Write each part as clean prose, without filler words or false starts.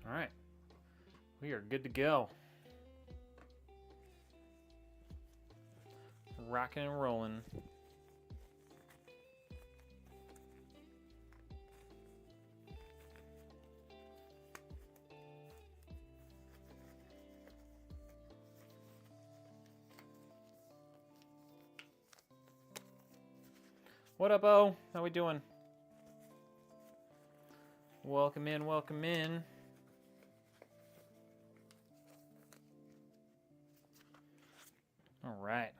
All right, we are good to go. Rocking and rolling. What up, O? How we doing? Welcome in, welcome in. All right.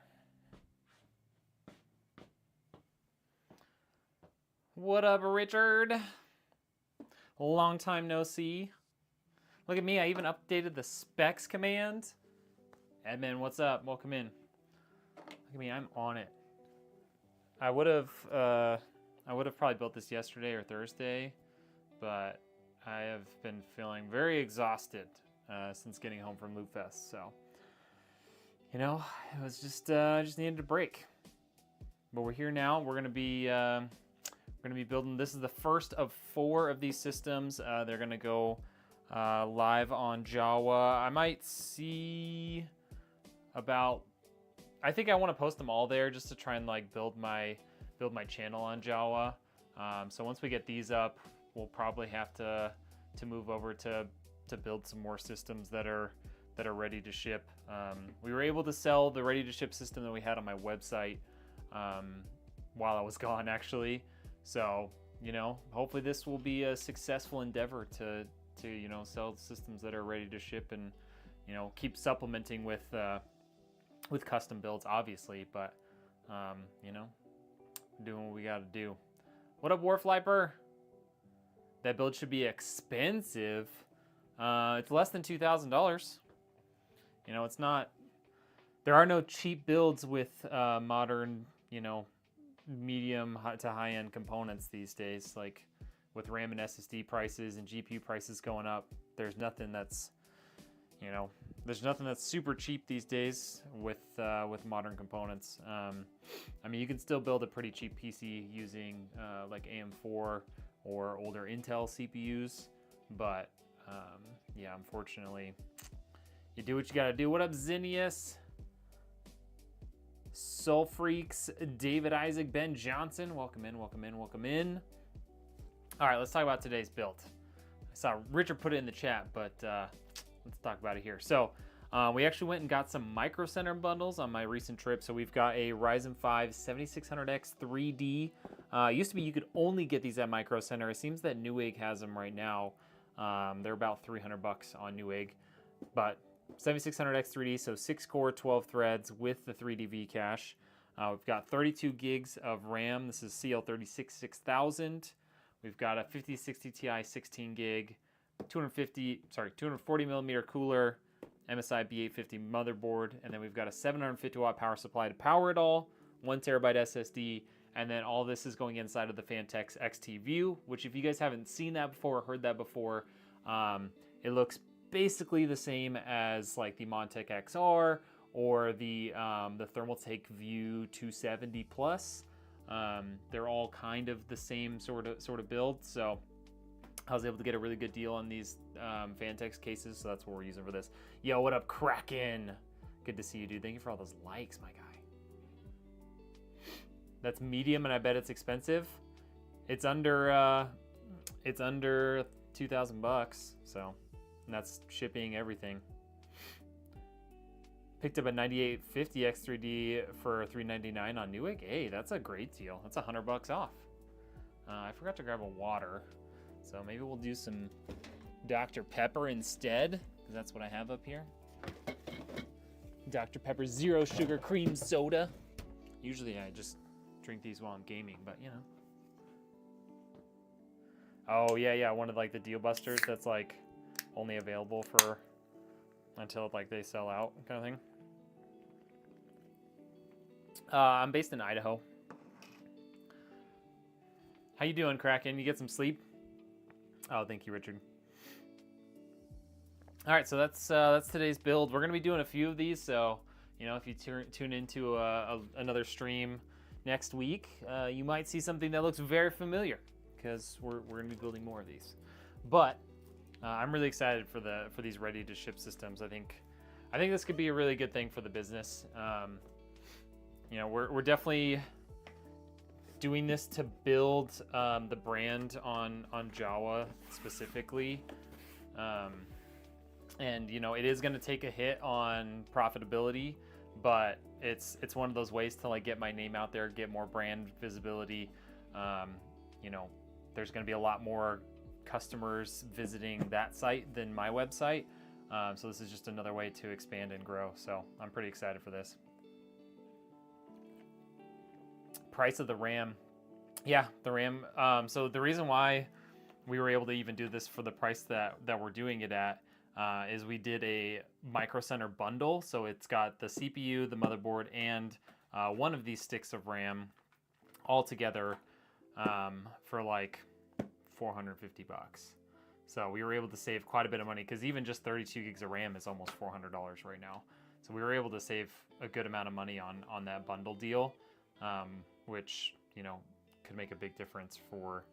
What up, Richard? Long time no see. Look at me, I even updated the specs command. Edmund, what's up? Welcome in. Look at me, I'm on it. I would have probably built this yesterday or Thursday, but I have been feeling very exhausted since getting home from Loop Fest. So, you know, it was just needed a break. But we're here now. We're gonna be building. This is the first of 4 of these systems. They're gonna go live on Jawa. I might see about. I think I want to post them all there just to try and like build my channel on Jawa. So once we get these up, we'll probably have to move over to build some more systems that are ready to ship. We were able to sell the ready to ship system that we had on my website while I was gone, actually. So, you know, hopefully this will be a successful endeavor to you know, sell systems that are ready to ship and, you know, keep supplementing with custom builds, obviously, but you know, doing what we got to do. What up, Warfliper? That build should be expensive. It's less than $2,000. You know, it's not. There are no cheap builds with modern, you know, medium to high-end components these days. Like with RAM and SSD prices and GPU prices going up, there's nothing that's, you know, there's nothing that's super cheap these days with modern components. I mean, you can still build a pretty cheap PC using like AM4 or older Intel CPUs, but yeah, unfortunately, you do what you gotta do. What up, Zinnius? Soul Freaks, David Isaac, Ben Johnson, welcome in, welcome in, welcome in. All right, let's talk about today's build. I saw Richard put it in the chat, but let's talk about it here. So we actually went and got some Microcenter bundles on my recent trip. So we've got a Ryzen 5 7600X 3D. Used to be you could only get these at Microcenter. It seems that Newegg has them right now. They're about $300 on Newegg, but 7600X 3D, so 6-core, 12 threads with the 3D V cache. We've got 32 gigs of RAM. This is CL36 6000. We've got a 5060 Ti 16 gig, 240 millimeter cooler, MSI B850 motherboard, and then we've got a 750 watt power supply to power it all, 1 terabyte SSD, and then all this is going inside of the Fantex XT View, which if you guys haven't seen that before or heard that before, it looks basically the same as like the Montec XR or the Thermaltake View 270 Plus. They're all kind of the same sort of build, so I was able to get a really good deal on these Fantex cases, so that's what we're using for this. Yo, what up, Kraken? Good to see you, dude. Thank you for all those likes, my guy. That's medium, and I bet it's expensive. It's under 2,000 bucks, so, and that's shipping everything. Picked up a 9850 X3D for $399 on Newegg. Hey, that's a great deal. That's $100 off. I forgot to grab a water, so maybe we'll do some Dr. Pepper instead, because that's what I have up here. Dr. Pepper Zero Sugar Cream Soda. Usually I just drink these while I'm gaming, but you know. Oh yeah, one of like the deal busters that's like only available for until like they sell out kind of thing. I'm based in Idaho. How you doing, Kraken? You get some sleep? Oh, thank you, Richard. All right, so that's today's build. We're gonna be doing a few of these, so you know, if you tune into another stream next week, you might see something that looks very familiar because we're gonna be building more of these. But I'm really excited for these ready to ship systems. I think this could be a really good thing for the business. You know, we're definitely doing this to build the brand on Java specifically. And you know, it is going to take a hit on profitability, but it's one of those ways to like get my name out there, get more brand visibility. You know, there's going to be a lot more customers visiting that site than my website. So this is just another way to expand and grow. So I'm pretty excited for this. Price of the RAM. Yeah, the RAM. So the reason why we were able to even do this for the price that we're doing it at is we did a Microcenter bundle. So it's got the CPU, the motherboard, and one of these sticks of RAM all together for like 450 bucks. So we were able to save quite a bit of money because even just 32 gigs of RAM is almost $400 right now. So we were able to save a good amount of money on that bundle deal, which, you know, could make a big difference for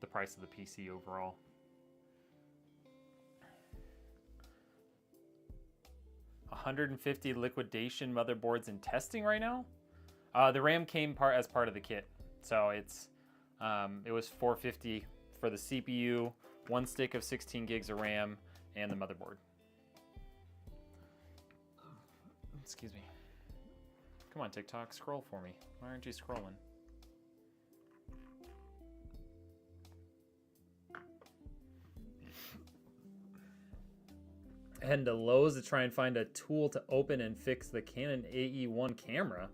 the price of the PC overall. $150 liquidation motherboards in testing right now. The RAM came as part of the kit, so it was $450 for the CPU, one stick of 16 gigs of RAM, and the motherboard. Excuse me. Come on, TikTok, scroll for me. Why aren't you scrolling? And to Lowe's to try and find a tool to open and fix the Canon AE1 camera.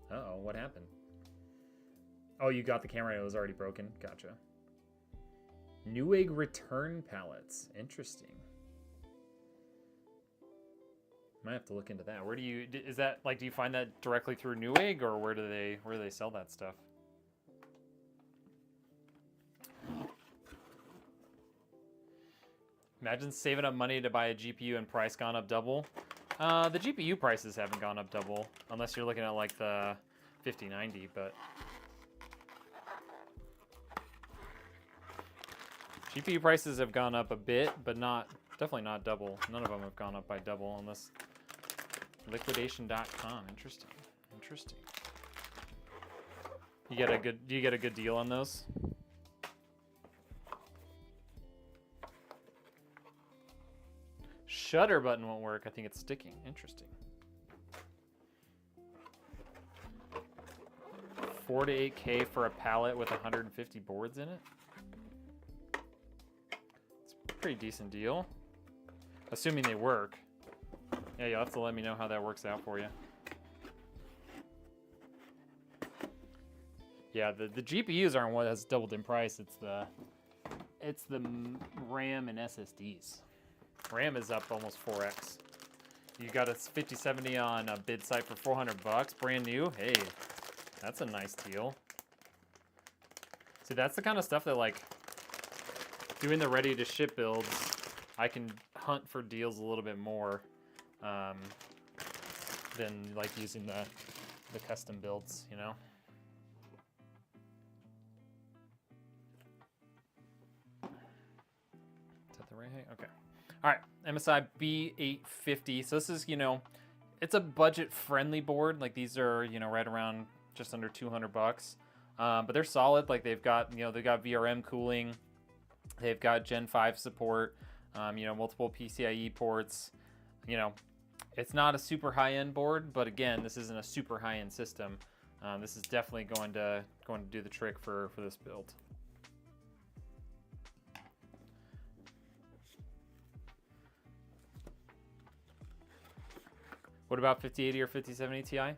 Uh-oh, what happened? Oh, you got the camera, it was already broken. Gotcha. Newegg return pallets. Interesting. Might have to look into that. Where do you, is that like, do you find that directly through Newegg, or where do they sell that stuff? Imagine saving up money to buy a GPU and price gone up double. The GPU prices haven't gone up double, unless you're looking at like the 5090, but GPU prices have gone up a bit, but definitely not double. None of them have gone up by double, unless liquidation.com. Interesting. Do you get a good deal on those? Shutter button won't work. I think it's sticking. Interesting. 4 to 8K for a pallet with 150 boards in it. It's a pretty decent deal, assuming they work. Yeah, you'll have to let me know how that works out for you. Yeah, the GPUs aren't what has doubled in price. It's the RAM and SSDs. RAM is up almost 4x. You got a 5070 on a bid site for 400 bucks, brand new. Hey, that's a nice deal. See, that's the kind of stuff that, like, doing the ready to ship builds, I can hunt for deals a little bit more than like using the custom builds, you know. Is that the right height? Okay. All right, MSI B850. So this is, you know, it's a budget-friendly board. Like, these are, you know, right around just under 200 bucks. But they're solid. Like, they've got, you know, they've got VRM cooling. They've got Gen 5 support. You know, multiple PCIe ports. You know, it's not a super high-end board, but again, this isn't a super high-end system. This is definitely going to do the trick for this build. What about 5080 or 5070 Ti?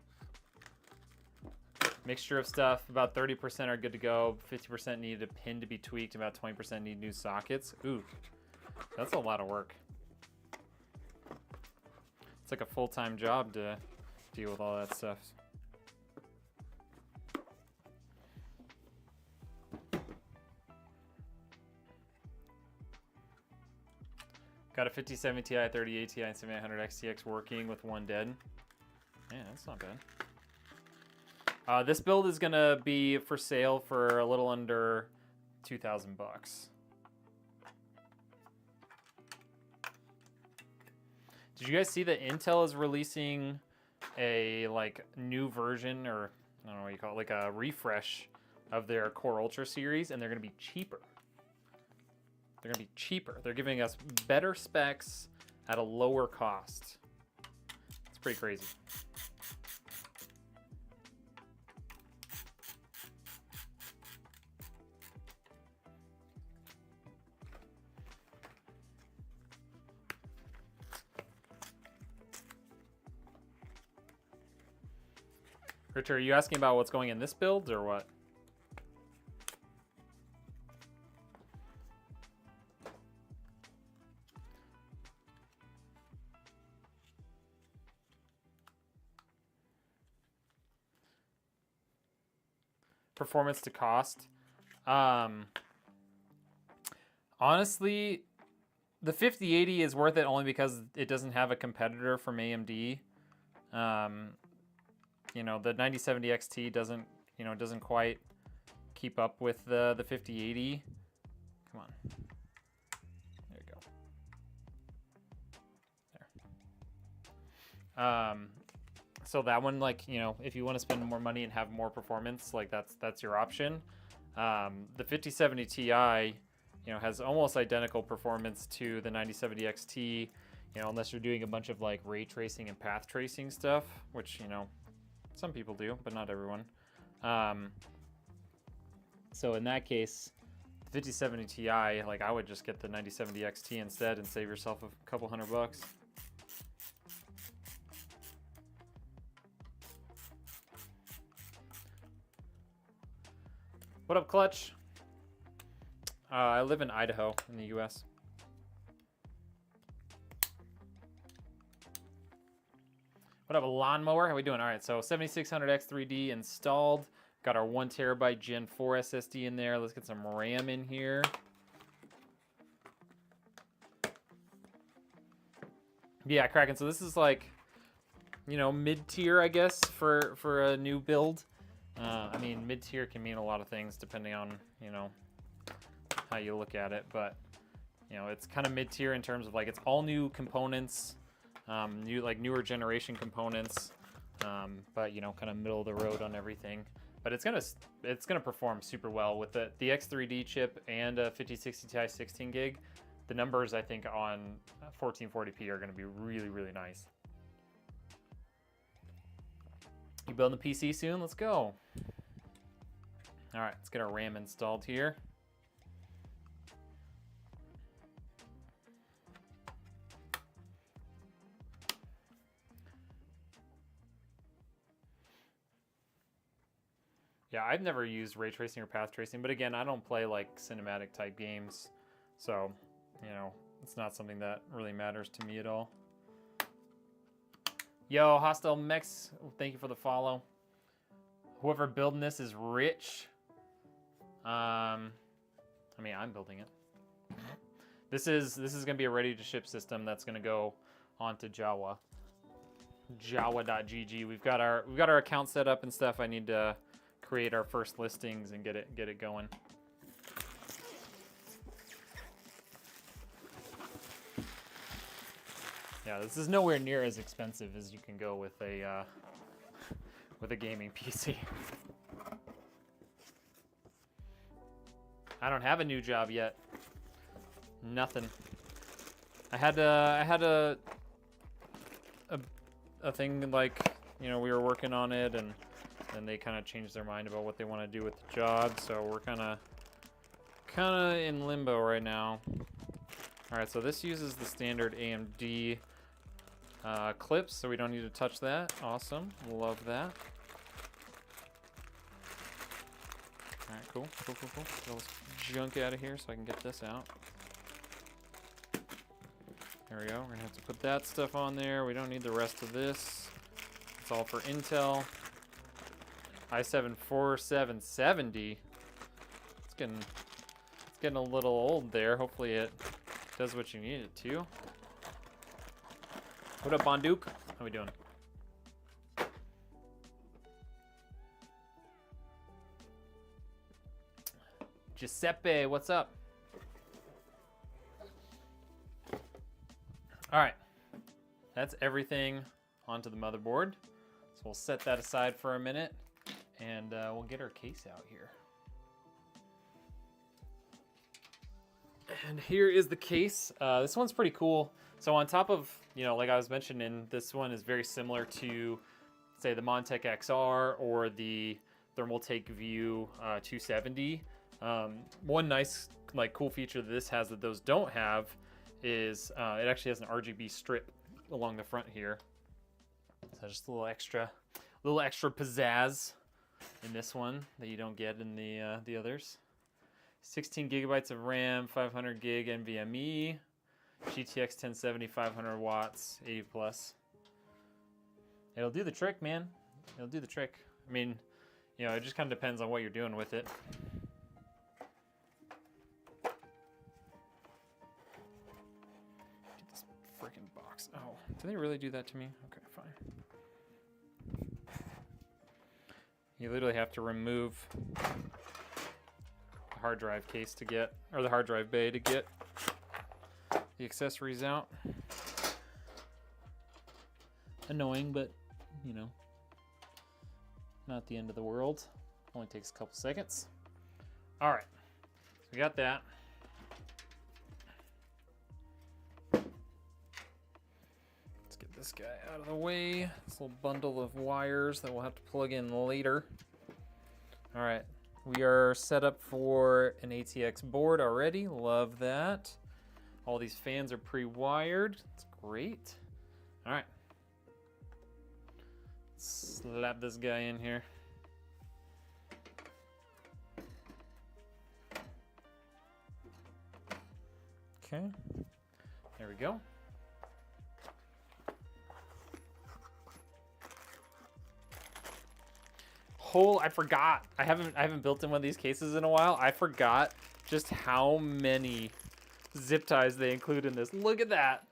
Mixture of stuff. About 30% are good to go. 50% need a pin to be tweaked. About 20% need new sockets. Ooh, that's a lot of work. It's like a full-time job to deal with all that stuff. Got a 5070 Ti, 3080 Ti, and 7800 XTX working with one dead. Yeah, that's not bad. This build is gonna be for sale for a little under 2,000 bucks. Did you guys see that Intel is releasing a like new version, or I don't know what you call it, like a refresh of their Core Ultra series, and they're going to be cheaper. They're going to be cheaper. They're giving us better specs at a lower cost. It's pretty crazy. Richard, are you asking about what's going in this build or what? Performance to cost. Honestly, the 5080 is worth it only because it doesn't have a competitor from AMD. You know, the 9070 XT doesn't quite keep up with the 5080. Come on. There you go. There. So that one, like, you know, if you want to spend more money and have more performance, like that's your option. The 5070 Ti, you know, has almost identical performance to the 9070 XT, you know, unless you're doing a bunch of like ray tracing and path tracing stuff, which, you know, some people do, but not everyone. So in that case, the 5070 Ti, like I would just get the 9070 XT instead and save yourself a couple $100. What up, Clutch? I live in Idaho in the US. What up, a lawnmower? How we doing? All right, so 7600X3D installed. Got our 1 terabyte Gen 4 SSD in there. Let's get some RAM in here. Yeah, Kraken. So this is like, you know, mid-tier, I guess, for a new build. I mean, mid-tier can mean a lot of things depending on, you know, how you look at it. But, you know, it's kind of mid-tier in terms of like it's all new components. Newer generation components, but you know, kind of middle of the road on everything. But it's gonna perform super well with the X3D chip and a 5060 Ti 16 gig. The numbers I think on 1440p are gonna be really, really nice. You building the PC soon? Let's go. All right, let's get our RAM installed here. Yeah, I've never used ray tracing or path tracing, but again, I don't play like cinematic type games. So, you know, it's not something that really matters to me at all. Yo, Hostile Mex, thank you for the follow. Whoever building this is rich. I mean, I'm building it. This is gonna be a ready to ship system that's gonna go onto Java. Java.gg. We've got our account set up and stuff. I need to create our first listings and get it going. Yeah, this is nowhere near as expensive as you can go with a gaming PC. I don't have a new job yet. Nothing. I had a thing like, you know, we were working on it and they kind of changed their mind about what they want to do with the job, so we're kind of in limbo right now. All right, so this uses the standard AMD clips, so we don't need to touch that. Awesome, love that. All right, cool. Get all this junk out of here so I can get this out. There we go. We're gonna have to put that stuff on there. We don't need the rest of this. It's all for Intel. i7-4770. It's getting a little old there. Hopefully it does what you need it to. What up, Bonduke? How we doing? Giuseppe, what's up? All right. that's everything onto the motherboard. So we'll set that aside for a minute, and we'll get our case out here. And here is the case. This one's pretty cool. So on top of, you know, like I was mentioning, this one is very similar to, say, the Montech XR or the Thermaltake View 270. One nice, like, cool feature that this has that those don't have is it actually has an RGB strip along the front here. So just a little extra pizzazz in this one that you don't get in the others. 16 gigabytes of RAM, 500 gig NVMe, GTX 1070, 500 watts, 80 plus. It'll do the trick, man. It'll do the trick. I mean, you know, it just kind of depends on what you're doing with it. Get this freaking box. Oh, did they really do that to me? Okay, fine. You literally have to remove hard drive case to get, or the hard drive bay to get the accessories out. Annoying, but you know, not the end of the world. Only takes a couple seconds. All right, so we got that. Let's get this guy out of the way. This little bundle of wires that we'll have to plug in later. All right. We are set up for an ATX board already. Love that. All these fans are pre-wired. That's great. All right. Slap this guy in here. Okay. There we go. I forgot. I haven't built in one of these cases in a while. I forgot just how many zip ties they include in this. Look at that.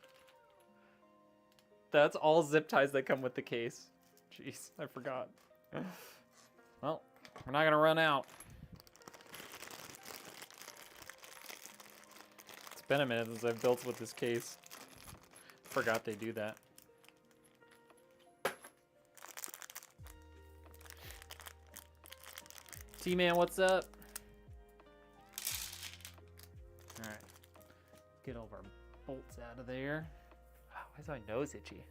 That's all zip ties that come with the case. Jeez, I forgot. Well, we're not gonna run out. It's been a minute since I've built with this case. Forgot they do that. T-Man, what's up? All right, get all of our bolts out of there. Oh, why is my nose itchy?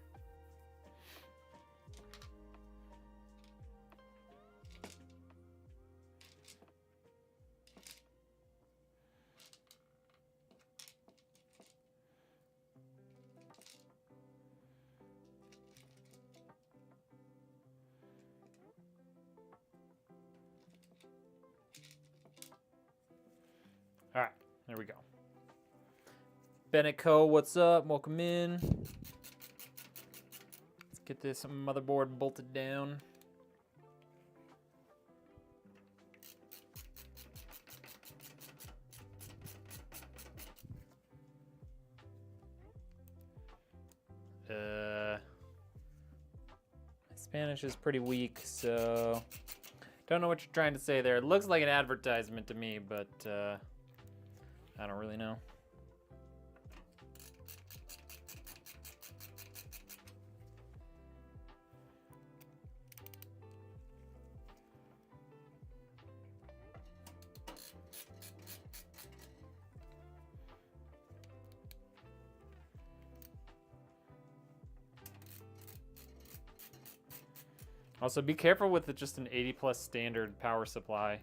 All right, there we go. Bennett Co, what's up? Welcome in. Let's get this motherboard bolted down. My Spanish is pretty weak, so don't know what you're trying to say there. It looks like an advertisement to me, but I don't really know. Also, be careful with just an 80 plus standard power supply.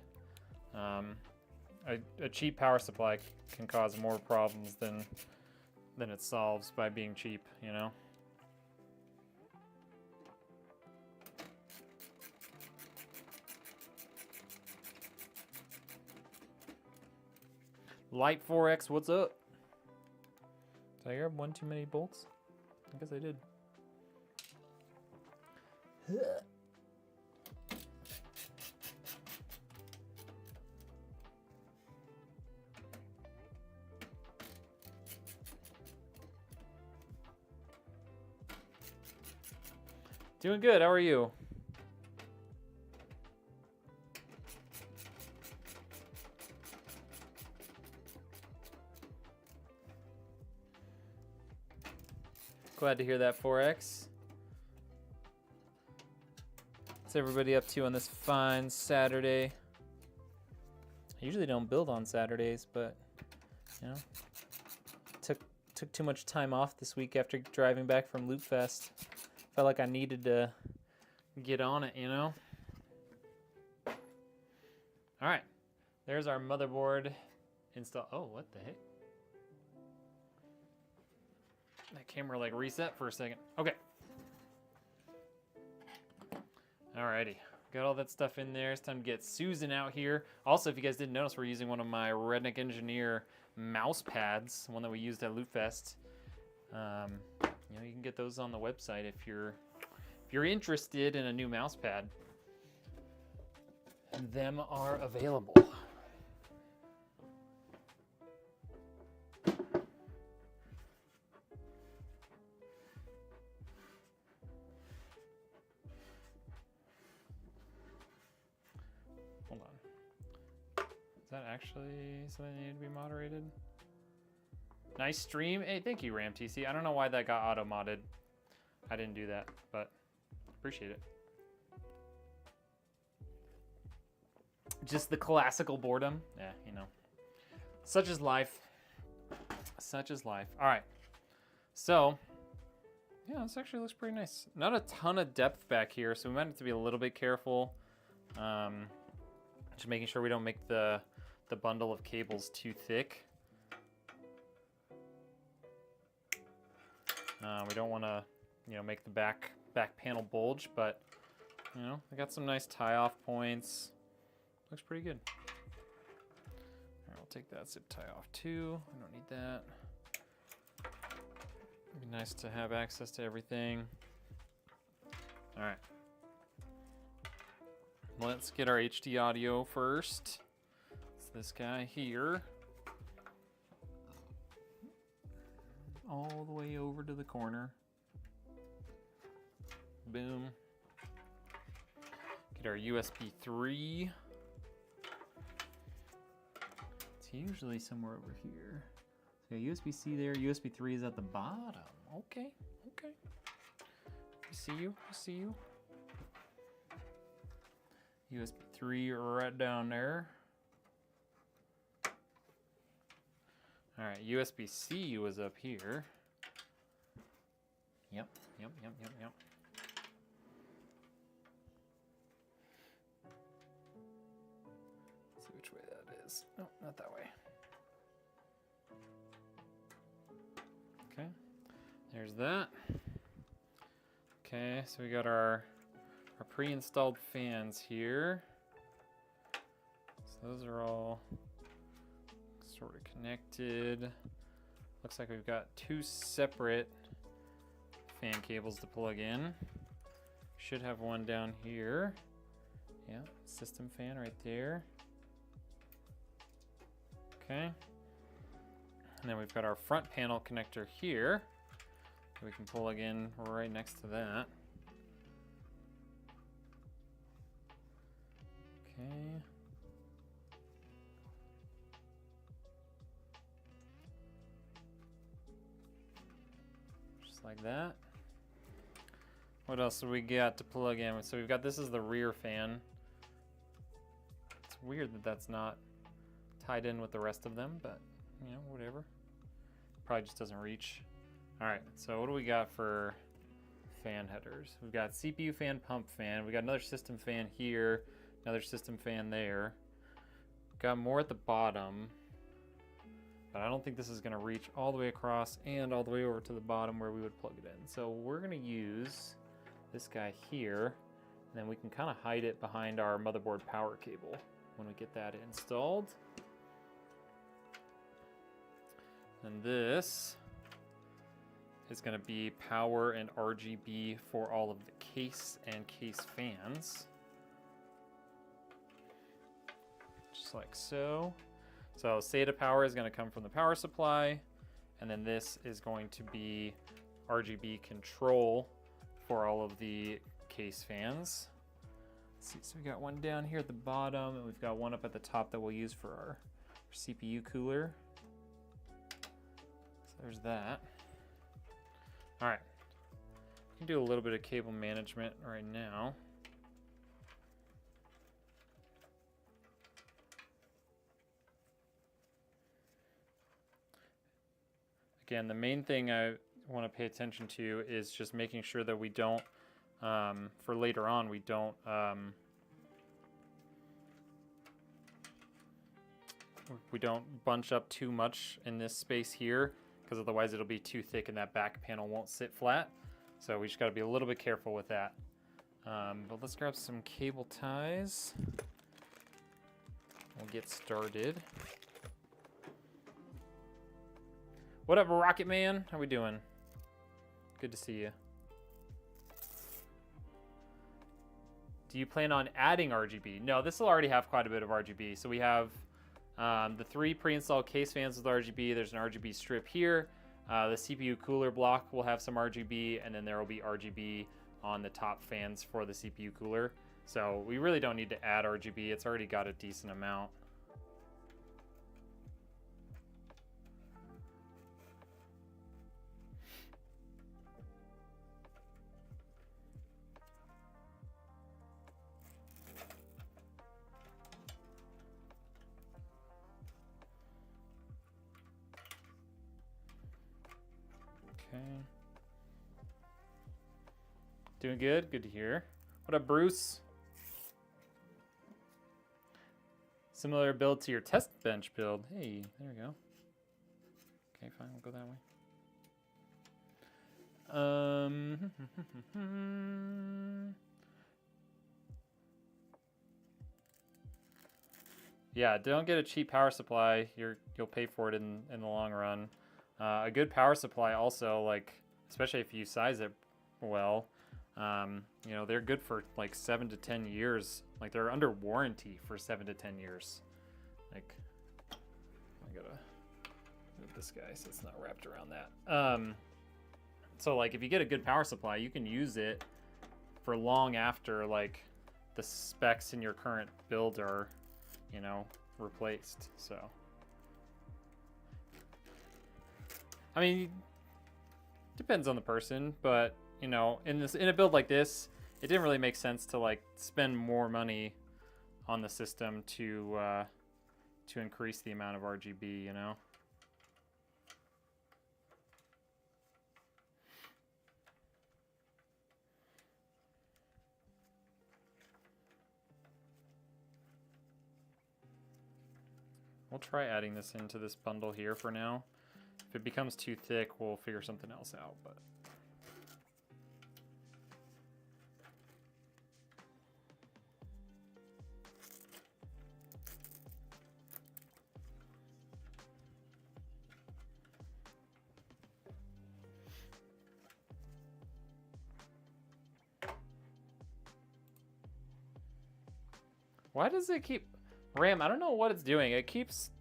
A cheap power supply can cause more problems than it solves by being cheap, you know? Light 4X, what's up? Did I grab one too many bolts? I guess I did. Doing good, how are you? Glad to hear that, 4X. What's everybody up to on this fine Saturday? I usually don't build on Saturdays, but you know, took too much time off this week after driving back from Loop Fest. Felt like I needed to get on it, you know? All right, there's our motherboard install. Oh, what the heck? That camera like reset for a second. Okay. Alrighty, got all that stuff in there. It's time to get Susan out here. Also, if you guys didn't notice, we're using one of my Redneck Engineer mouse pads, one that we used at Loot Fest. You know, you can get those on the website if you're interested in a new mouse pad. Them are available. Hold on. Is that actually something that needed to be moderated? Nice stream. Hey, thank you, RamTC. I don't know why that got auto-modded. I didn't do that, but appreciate it. Just the classical boredom. Yeah, you know. Such is life. Such is life. All right. So, yeah, this actually looks pretty nice. Not a ton of depth back here, so we might have to be a little bit careful. Just making sure we don't make the bundle of cables too thick. We don't want to, you know, make the back panel bulge, but you know, I got some nice tie-off points. Looks pretty good. All right, we'll take that zip tie off too. I don't need that. It'd be nice to have access to everything. All right. Let's get our HD audio first. It's this guy here. All the way over to the corner. Boom. Get our USB 3. It's usually somewhere over here. So USB-C there, USB 3 is at the bottom. Okay, okay. I see you, I see you. USB 3 right down there. All right, USB-C was up here. Yep. Let's see which way that is. No, not that way. Okay, there's that. Okay, so we got our pre-installed fans here. So those are all sort of connected. Looks like we've got two separate fan cables to plug in. Should have one down here. Yeah, system fan right there. Okay. And then we've got our front panel connector here. We can plug in right next to that. Okay. Just like that. What else do we got to plug in? So we've got, this is the rear fan. It's weird that that's not tied in with the rest of them, but you know, whatever. Probably just doesn't reach. All right, so what do we got for fan headers? We've got CPU fan, pump fan. We got another system fan here, another system fan there. Got more at the bottom, but I don't think this is gonna reach all the way across and all the way over to the bottom where we would plug it in. So we're gonna use this guy here, and then we can kind of hide it behind our motherboard power cable when we get that installed. And this is going to be power and RGB for all of the case and case fans. Just like so. So SATA power is going to come from the power supply, and then this is going to be RGB control for all of the case fans. Let's see, so we got one down here at the bottom, and we've got one up at the top that we'll use for our CPU cooler. So there's that. All right. We can do a little bit of cable management right now. Again, the main thing I want to pay attention to is just making sure that we don't, for later on, we don't bunch up too much in this space here, because otherwise it'll be too thick and that back panel won't sit flat. So we just got to be a little bit careful with that. But let's grab some cable ties. We'll get started. What up, Rocket Man? How we doing? Good to see you. Do you plan on adding RGB? No, this will already have quite a bit of RGB. So we have the 3 pre-installed case fans with RGB. There's an RGB strip here. The CPU cooler block will have some RGB, and then there will be RGB on the top fans for the CPU cooler. So we really don't need to add RGB. It's already got a decent amount. Okay. Doing good? Good to hear. What up, Bruce? Similar build to your test bench build. Hey, there we go. Okay, fine, we'll go that way. Yeah, don't get a cheap power supply. You'll pay for it in the long run. A good power supply also, like, especially if you size it well, you know, they're good for like 7 to 10 years. Like, they're under warranty for 7 to 10 years. Like, I gotta move this guy so it's not wrapped around that. So like, if you get a good power supply, you can use it for long after like the specs in your current build are, you know, replaced. So I mean, depends on the person, but you know, in a build like this, it didn't really make sense to like spend more money on the system to increase the amount of RGB, you know. We'll try adding this into this bundle here for now. If it becomes too thick, we'll figure something else out, but why does it keep RAM? I don't know what it's doing. It keeps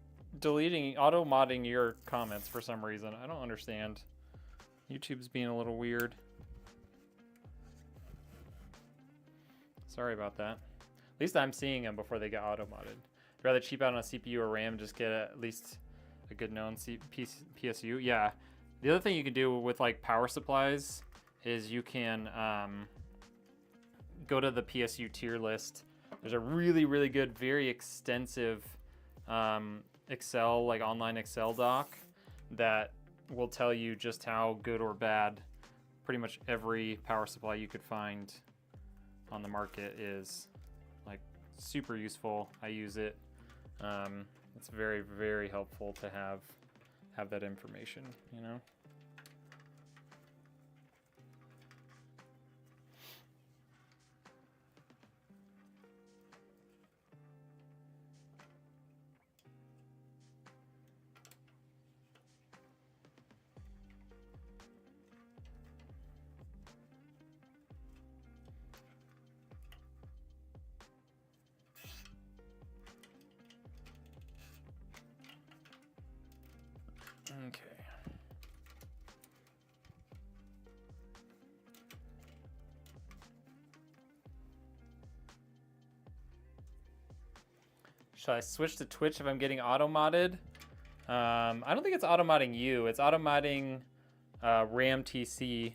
deleting, auto-modding your comments for some reason. I don't understand. YouTube's being a little weird. Sorry about that. At least I'm seeing them before they get auto-modded. I'd rather cheap out on a CPU or RAM, just get at least a good known PSU. Yeah. The other thing you can do with like power supplies is you can go to the PSU tier list. There's a really, really good, very extensive Excel, like online Excel doc that will tell you just how good or bad pretty much every power supply you could find on the market is. Like, super useful. I use it. It's very, very helpful to have that information, you know? Okay. Should I switch to Twitch if I'm getting auto-modded? I don't think it's auto-modding you. It's auto-modding RAM TC.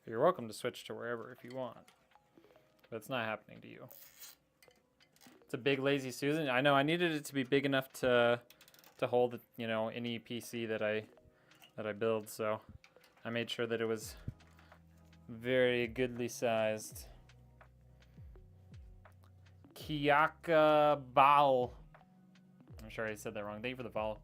You're welcome to switch to wherever if you want, but it's not happening to you. It's a big lazy Susan. I know I needed it to be big enough to hold, you know, any PC that I build, so I made sure that it was very goodly sized. Kiaka Bao. I'm sure I said that wrong. Thank you for the follow.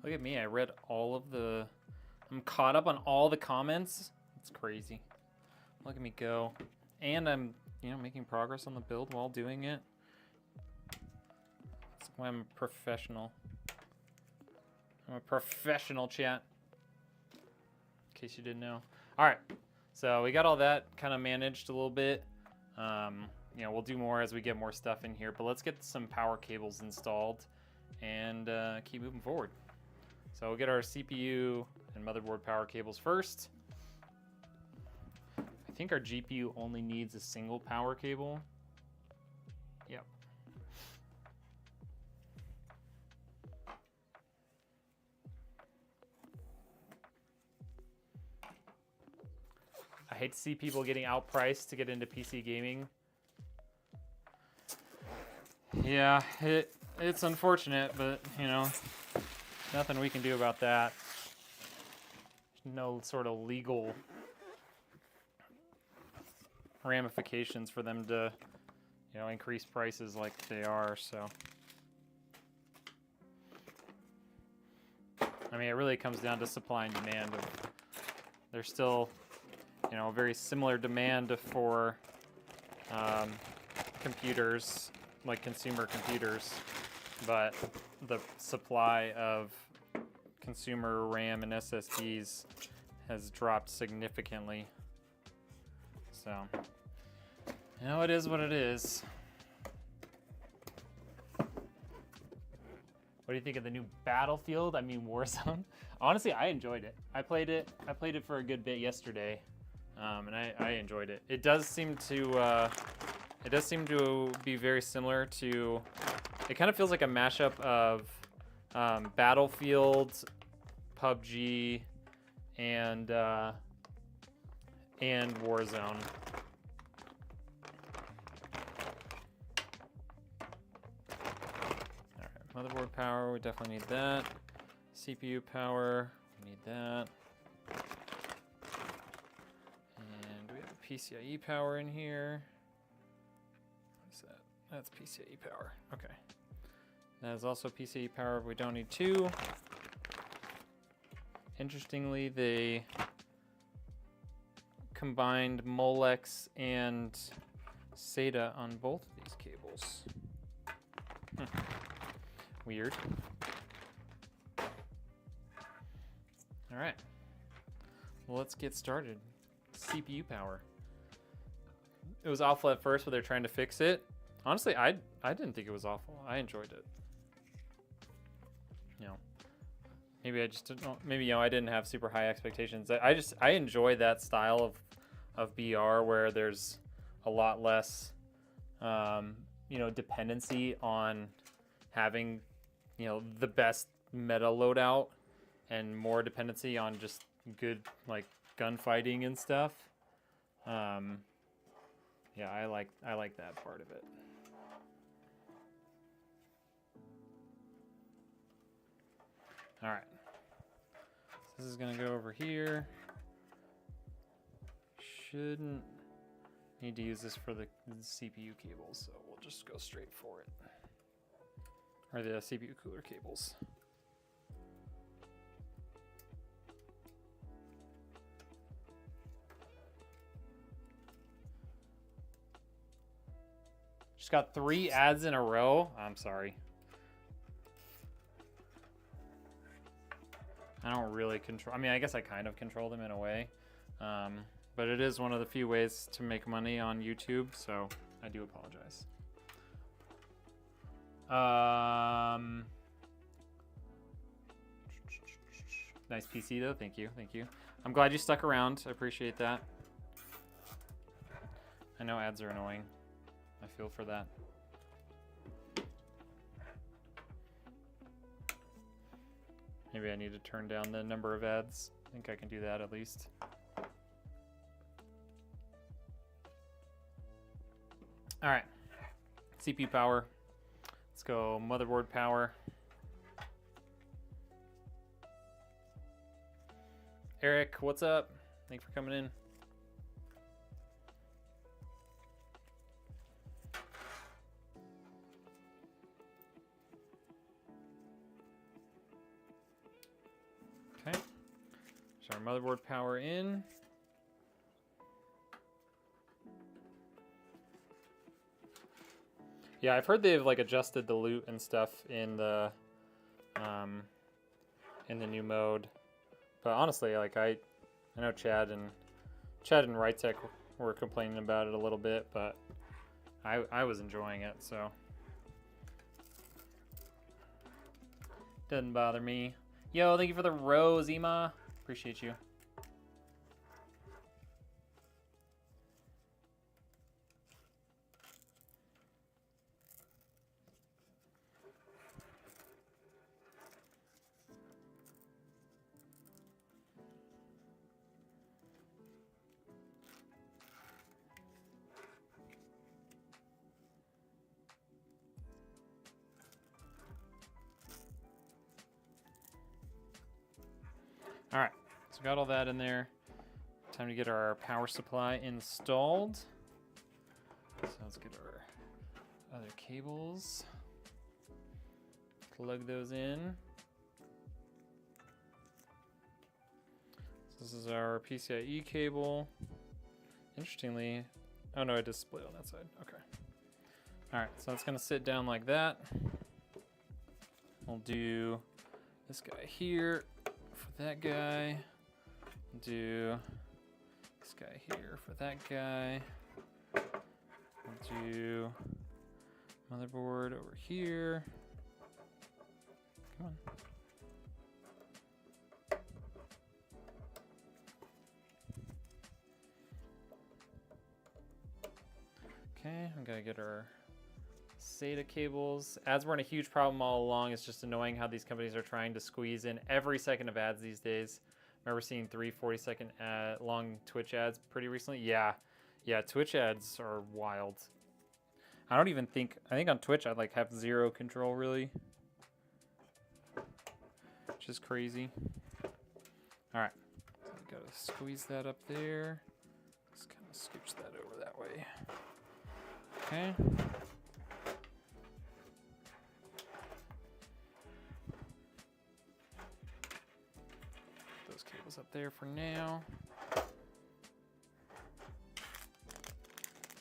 Look at me, I read all of the... I'm caught up on all the comments. It's crazy. Look at me go. And I'm, you know, making progress on the build while doing it. That's why I'm a professional. I'm a professional, chat. In case you didn't know. Alright, so we got all that kind of managed a little bit. You know, we'll do more as we get more stuff in here, but let's get some power cables installed and keep moving forward. So we'll get our CPU and motherboard power cables first. I think our GPU only needs a single power cable. Yep. I hate to see people getting outpriced to get into PC gaming. Yeah, it's unfortunate, but you know, nothing we can do about that. No sort of legal ramifications for them to, you know, increase prices like they are, so. I mean, it really comes down to supply and demand. There's still, you know, a very similar demand for computers, like consumer computers, but the supply of consumer RAM and SSDs has dropped significantly. So, you know, it is what it is. What do you think of the new Battlefield? I mean, Warzone. Honestly, I enjoyed it. I played it for a good bit yesterday, and I enjoyed it. It does seem to be very similar to. It kind of feels like a mashup of Battlefield, PUBG, and Warzone. Motherboard power, we definitely need that. CPU power, we need that. And we have a PCIe power in here. What's that? That's PCIe power. Okay. That is also PCIe power. We don't need two. Interestingly, they combined Molex and SATA on both of these cables. Weird. All right. Well, let's get started. CPU power. It was awful at first, but they're trying to fix it. Honestly, I didn't think it was awful. I enjoyed it. You know, maybe I just didn't. Maybe, you know, I didn't have super high expectations. I enjoy that style of BR where there's a lot less, you know, dependency on having, you know, the best meta loadout and more dependency on just good, like, gunfighting and stuff. Yeah, I like that part of it. All right. This is gonna go over here. Shouldn't need to use this for the CPU cables, so we'll just go straight for it. Or the CPU cooler cables. Just got 3 ads in a row. I'm sorry. I don't really control, I mean, I guess I kind of control them in a way. But it is one of the few ways to make money on YouTube, so I do apologize. Nice PC though, thank you, thank you. I'm glad you stuck around, I appreciate that. I know ads are annoying. I feel for that. Maybe I need to turn down the number of ads. I think I can do that at least. All right, CPU power. Let's go motherboard power. Eric, what's up? Thanks for coming in. Okay, so our motherboard power in. Yeah, I've heard they've like adjusted the loot and stuff in the new mode, but honestly, like I know Chad and Rytech were complaining about it a little bit, but I was enjoying it, so doesn't bother me. Yo, thank you for the rose, Ema. Appreciate you. All right, so got all that in there. Time to get our power supply installed. So let's get our other cables. Plug those in. So this is our PCIe cable. Interestingly, oh no, I just split on that side. Okay. All right, so it's gonna sit down like that. We'll do this guy here. For that guy, do this guy here for that guy, do motherboard over here. Come on. Okay, I'm gonna get our SATA cables. Ads weren't a huge problem all along. It's just annoying how these companies are trying to squeeze in every second of ads these days. Remember seeing 3 40-second long Twitch ads pretty recently? Yeah, Twitch ads are wild. I think on Twitch I like have 0 control really, which is crazy. All right, so I gotta squeeze that up there. Just kind of scooch that over that way. Okay. Cables up there for now.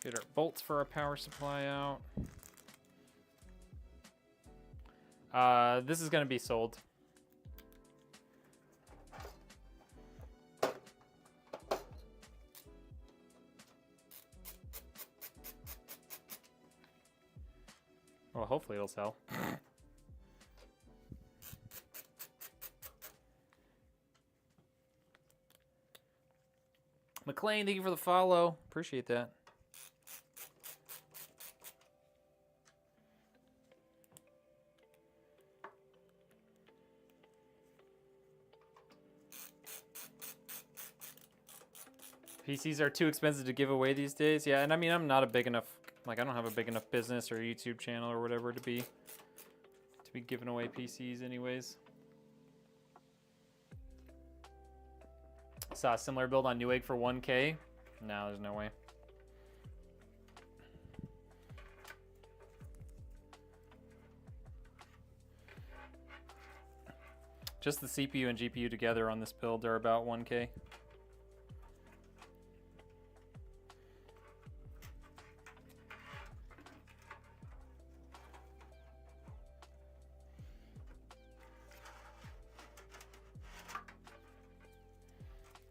Get our bolts for our power supply out. This is going to be sold. Well, hopefully it'll sell. McLean, thank you for the follow. Appreciate that. PCs are too expensive to give away these days. Yeah, and I mean, I'm not a big enough, like I don't have a big enough business or YouTube channel or whatever to be giving away PCs anyways. Saw a similar build on Newegg for 1K. No, there's no way. Just the CPU and GPU together on this build are about 1K.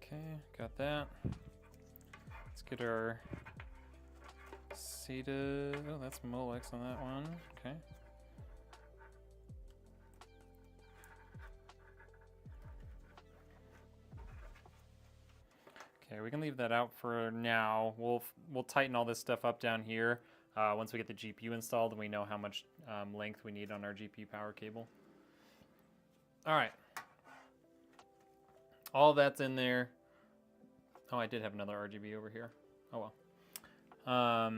Okay, got that. Let's get our SATA. Oh, that's Molex on that one. Okay. Okay, we can leave that out for now. We'll tighten all this stuff up down here once we get the GPU installed and we know how much length we need on our GPU power cable. All right. All that's in there. Oh, I did have another RGB over here. Oh well. All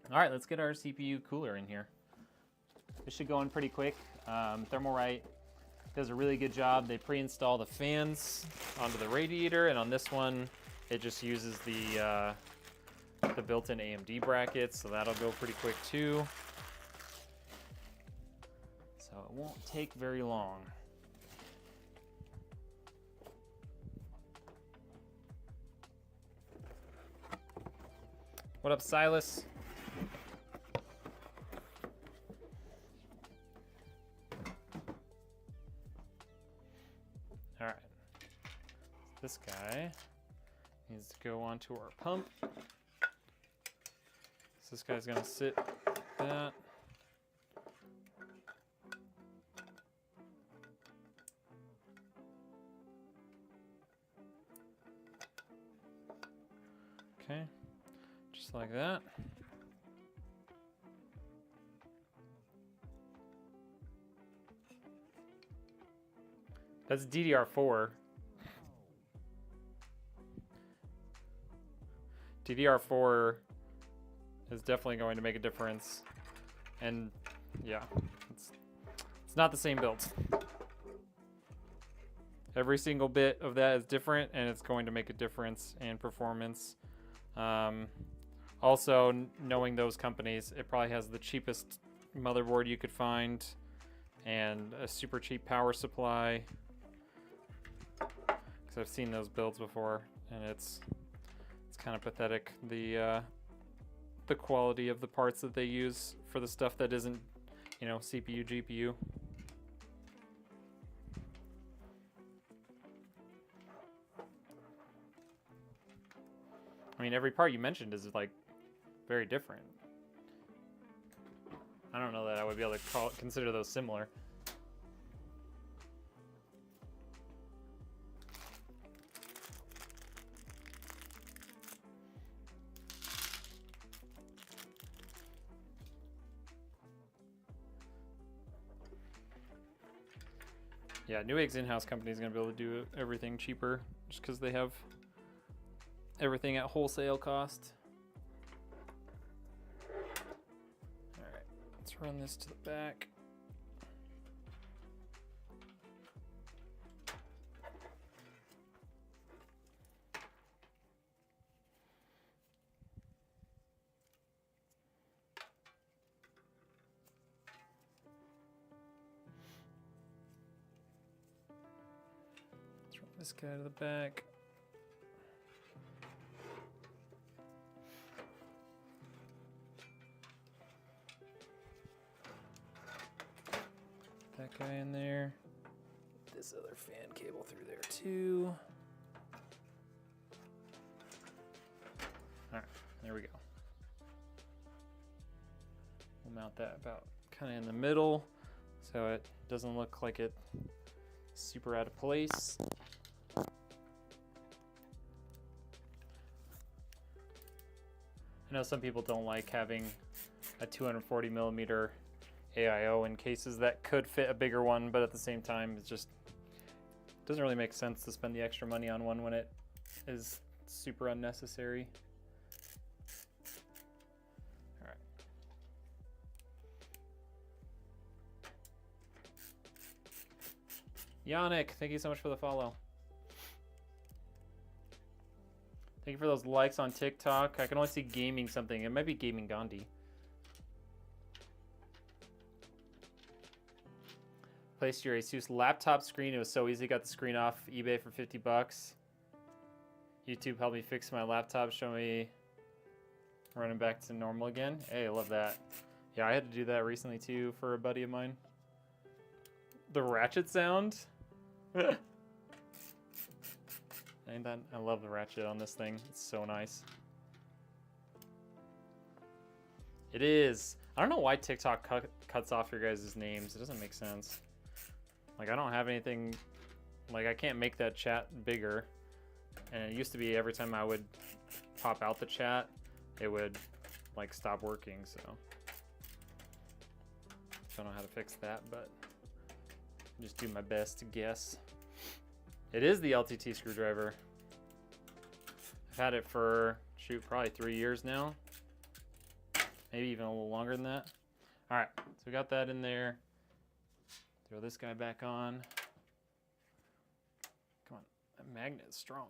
right, let's get our CPU cooler in here. This should go in pretty quick. Thermalright does a really good job. They pre-install the fans onto the radiator, and on this one, it just uses the built-in AMD brackets, so that'll go pretty quick too. So it won't take very long. What up, Silas? All right. This guy needs to go onto our pump. So this guy's gonna sit like that. Okay. Just like that. That's DDR4. DDR4 is definitely going to make a difference. And yeah, it's not the same build. Every single bit of that is different, and it's going to make a difference in performance. Also, knowing those companies, it probably has the cheapest motherboard you could find and a super cheap power supply. Because I've seen those builds before, and it's kind of pathetic, the quality of the parts that they use for the stuff that isn't, you know, CPU, GPU. I mean, every part you mentioned is like very different. I don't know that I would be able to consider those similar. Yeah, Newegg's in-house company is going to be able to do everything cheaper just because they have everything at wholesale cost. All right, let's run this to the back. Let's run this guy to the back. That guy in there. This other fan cable through there too. All right, there we go. We'll mount that about kind of in the middle so it doesn't look like it's super out of place. I know some people don't like having a 240 millimeter AIO in cases that could fit a bigger one, but at the same time, it just doesn't really make sense to spend the extra money on one when it is super unnecessary. All right. Yannick, thank you so much for the follow. Thank you for those likes on TikTok. I can only see gaming something. It might be gaming Gandhi. Placed your Asus laptop screen. It was so easy. Got the screen off eBay for 50 bucks. YouTube helped me fix my laptop. Show me running back to normal again. Hey, I love that. Yeah, I had to do that recently too for a buddy of mine. The ratchet sound. I love the ratchet on this thing. It's so nice. It is. I don't know why TikTok cuts off your guys' names. It doesn't make sense. Like, I don't have anything. Like, I can't make that chat bigger. And it used to be every time I would pop out the chat, it would, like, stop working, so. Don't know how to fix that, but just do my best to guess. It is the LTT screwdriver. I've had it for, shoot, probably 3 years now. Maybe even a little longer than that. All right, so we got that in there. Throw this guy back on. Come on, that magnet is strong.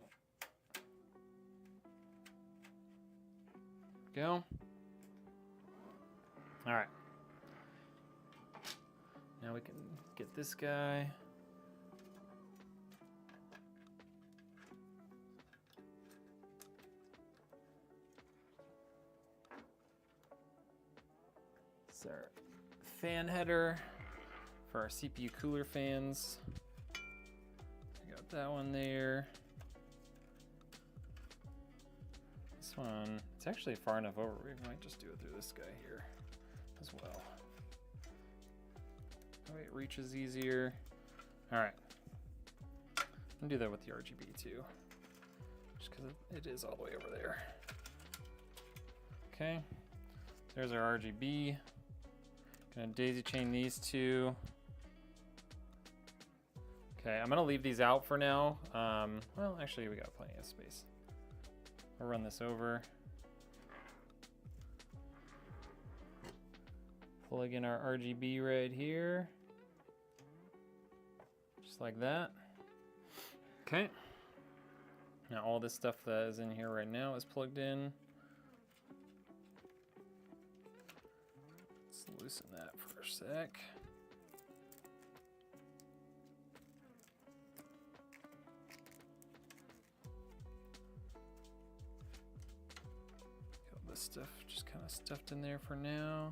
Go. All right. Now we can get this guy. It's our fan header for our CPU cooler fans. I got that one there. This one, it's actually far enough over. We might just do it through this guy here as well. That way it reaches easier. All right. I'm gonna do that with the RGB too, just because it is all the way over there. Okay, there's our RGB. Gonna daisy chain these two. Okay, I'm gonna leave these out for now. Well, actually, we got plenty of space. I'll run this over. Plug in our RGB right here. Just like that. Okay. Now all this stuff that is in here right now is plugged in. Let's loosen that for a sec. Got this stuff just kind of stuffed in there for now.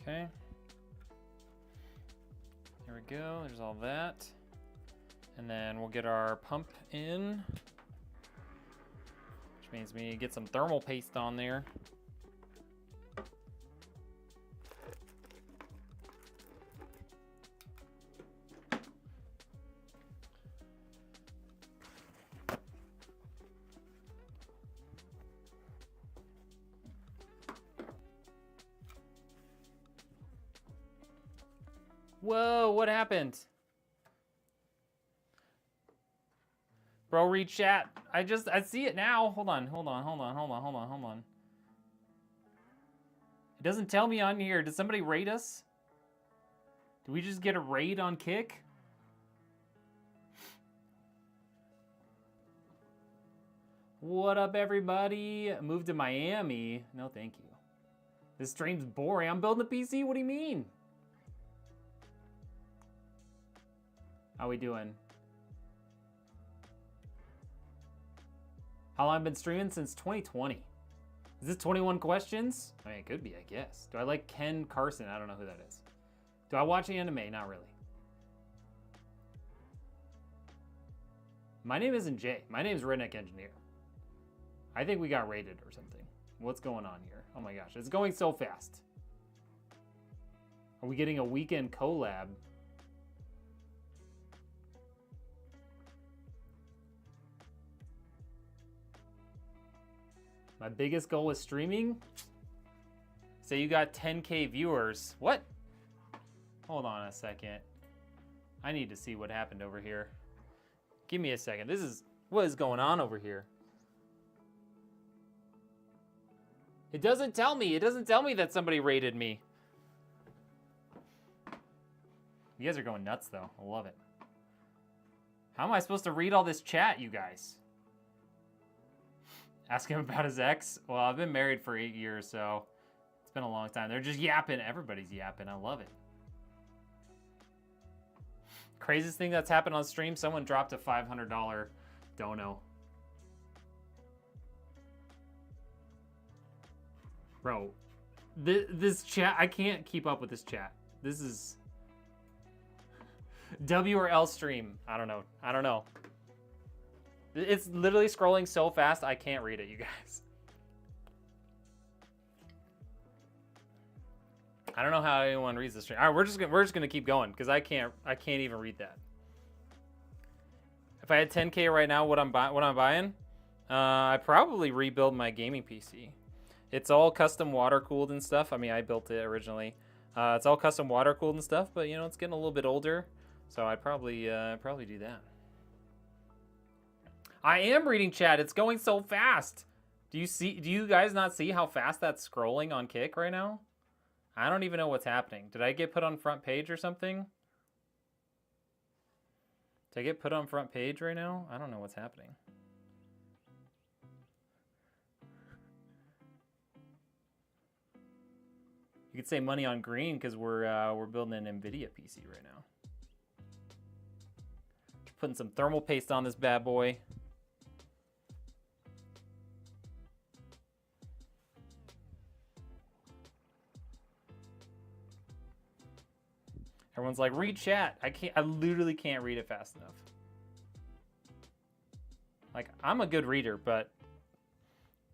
Okay. There we go, there's all that. And then we'll get our pump in, which means we need to get some thermal paste on there. Whoa, what happened? Bro, read chat. I see it now. Hold on. It doesn't tell me on here. Did somebody raid us? Did we just get a raid on Kick? What up, everybody? Moved to Miami. No, thank you. This stream's boring. I'm building a PC. What do you mean? How we doing? How long I've been streaming? Since 2020. Is this 21 questions? I mean, it could be, I guess. Do I like Ken Carson? I don't know who that is. Do I watch anime? Not really. My name isn't Jay. My name's Redneck Engineer. I think we got raided or something. What's going on here? Oh my gosh, it's going so fast. Are we getting a weekend collab? My biggest goal with streaming? Say you got 10K viewers. What? Hold on a second. I need to see what happened over here. Give me a second. What is going on over here? It doesn't tell me. It doesn't tell me that somebody raided me. You guys are going nuts though. I love it. How am I supposed to read all this chat, you guys? Ask him about his ex. Well, I've been married for 8 years, so it's been a long time. They're just yapping. Everybody's yapping. I love it. Craziest thing that's happened on stream, someone dropped a $500 dono. Bro, this chat, I can't keep up with this chat. This is W or L stream. I don't know. I don't know. It's literally scrolling so fast, I can't read it, you guys. I don't know how anyone reads the stream. All right, we're just gonna keep going because I can't even read that. If I had 10K right now, what I'm buying? I'd probably rebuild my gaming PC. It's all custom water cooled and stuff. I mean, I built it originally. It's all custom water cooled and stuff, but you know, it's getting a little bit older, so I'd probably do that. I am reading chat. It's going so fast. Do you guys not see how fast that's scrolling on Kick right now? I don't even know what's happening. Did I get put on front page or something? Did I get put on front page right now? I don't know what's happening. You could say money on green because we're building an Nvidia PC right now. Putting some thermal paste on this bad boy. Everyone's like, read chat. I literally can't read it fast enough. Like, I'm a good reader, but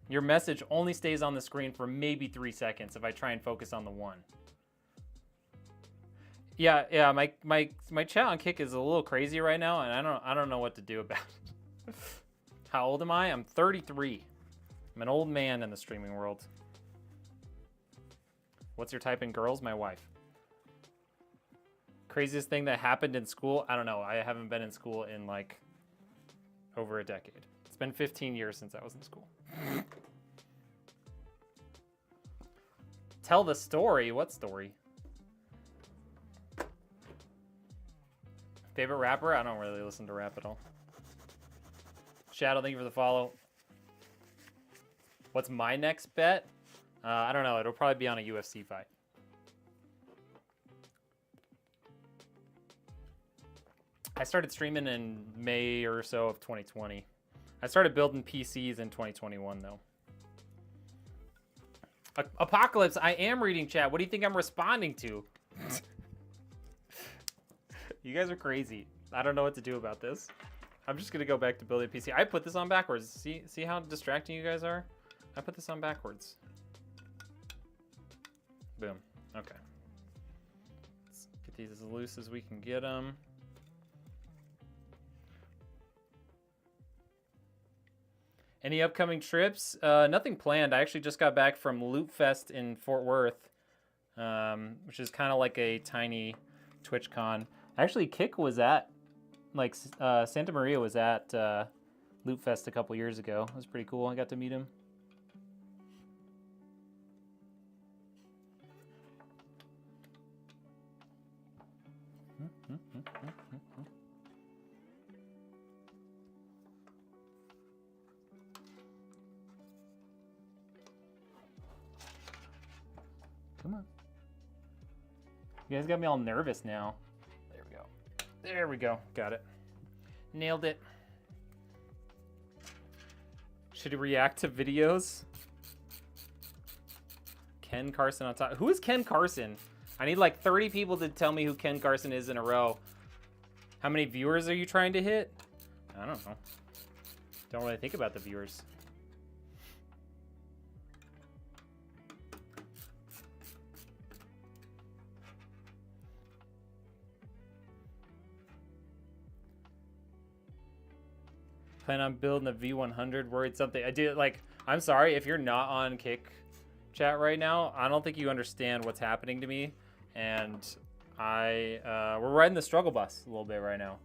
your message only stays on the screen for maybe 3 seconds if I try and focus on the one. Yeah, my chat on Kick is a little crazy right now, and I don't know what to do about it. How old am I? I'm 33. I'm an old man in the streaming world. What's your type in girls? My wife. Craziest thing that happened in school? I don't know. I haven't been in school in like over a decade. It's been 15 years since I was in school. Tell the story? What story? Favorite rapper? I don't really listen to rap at all. Shadow, thank you for the follow. What's my next bet? I don't know. It'll probably be on a UFC fight. I started streaming in May or so of 2020. I started building PCs in 2021, though. Apocalypse, I am reading chat. What do you think I'm responding to? You guys are crazy. I don't know what to do about this. I'm just going to go back to building a PC. I put this on backwards. See how distracting you guys are? I put this on backwards. Boom. Okay. Let's get these as loose as we can get them. Any upcoming trips? Nothing planned. I actually just got back from Loot Fest in Fort Worth, which is kind of like a tiny TwitchCon. Actually, Kick was at, like, Santa Maria was at Loot Fest a couple years ago. It was pretty cool. I got to meet him. Come on. You guys got me all nervous now. There we go. There we go. Got it. Nailed it. Should he react to videos? Ken Carson on top. Who is Ken Carson? I need like 30 people to tell me who Ken Carson is in a row. How many viewers are you trying to hit? I don't know. Don't really think about the viewers. Plan on building a V100, worried something. I did, like, I'm sorry, if you're not on Kick chat right now, I don't think you understand what's happening to me. And we're riding the struggle bus a little bit right now.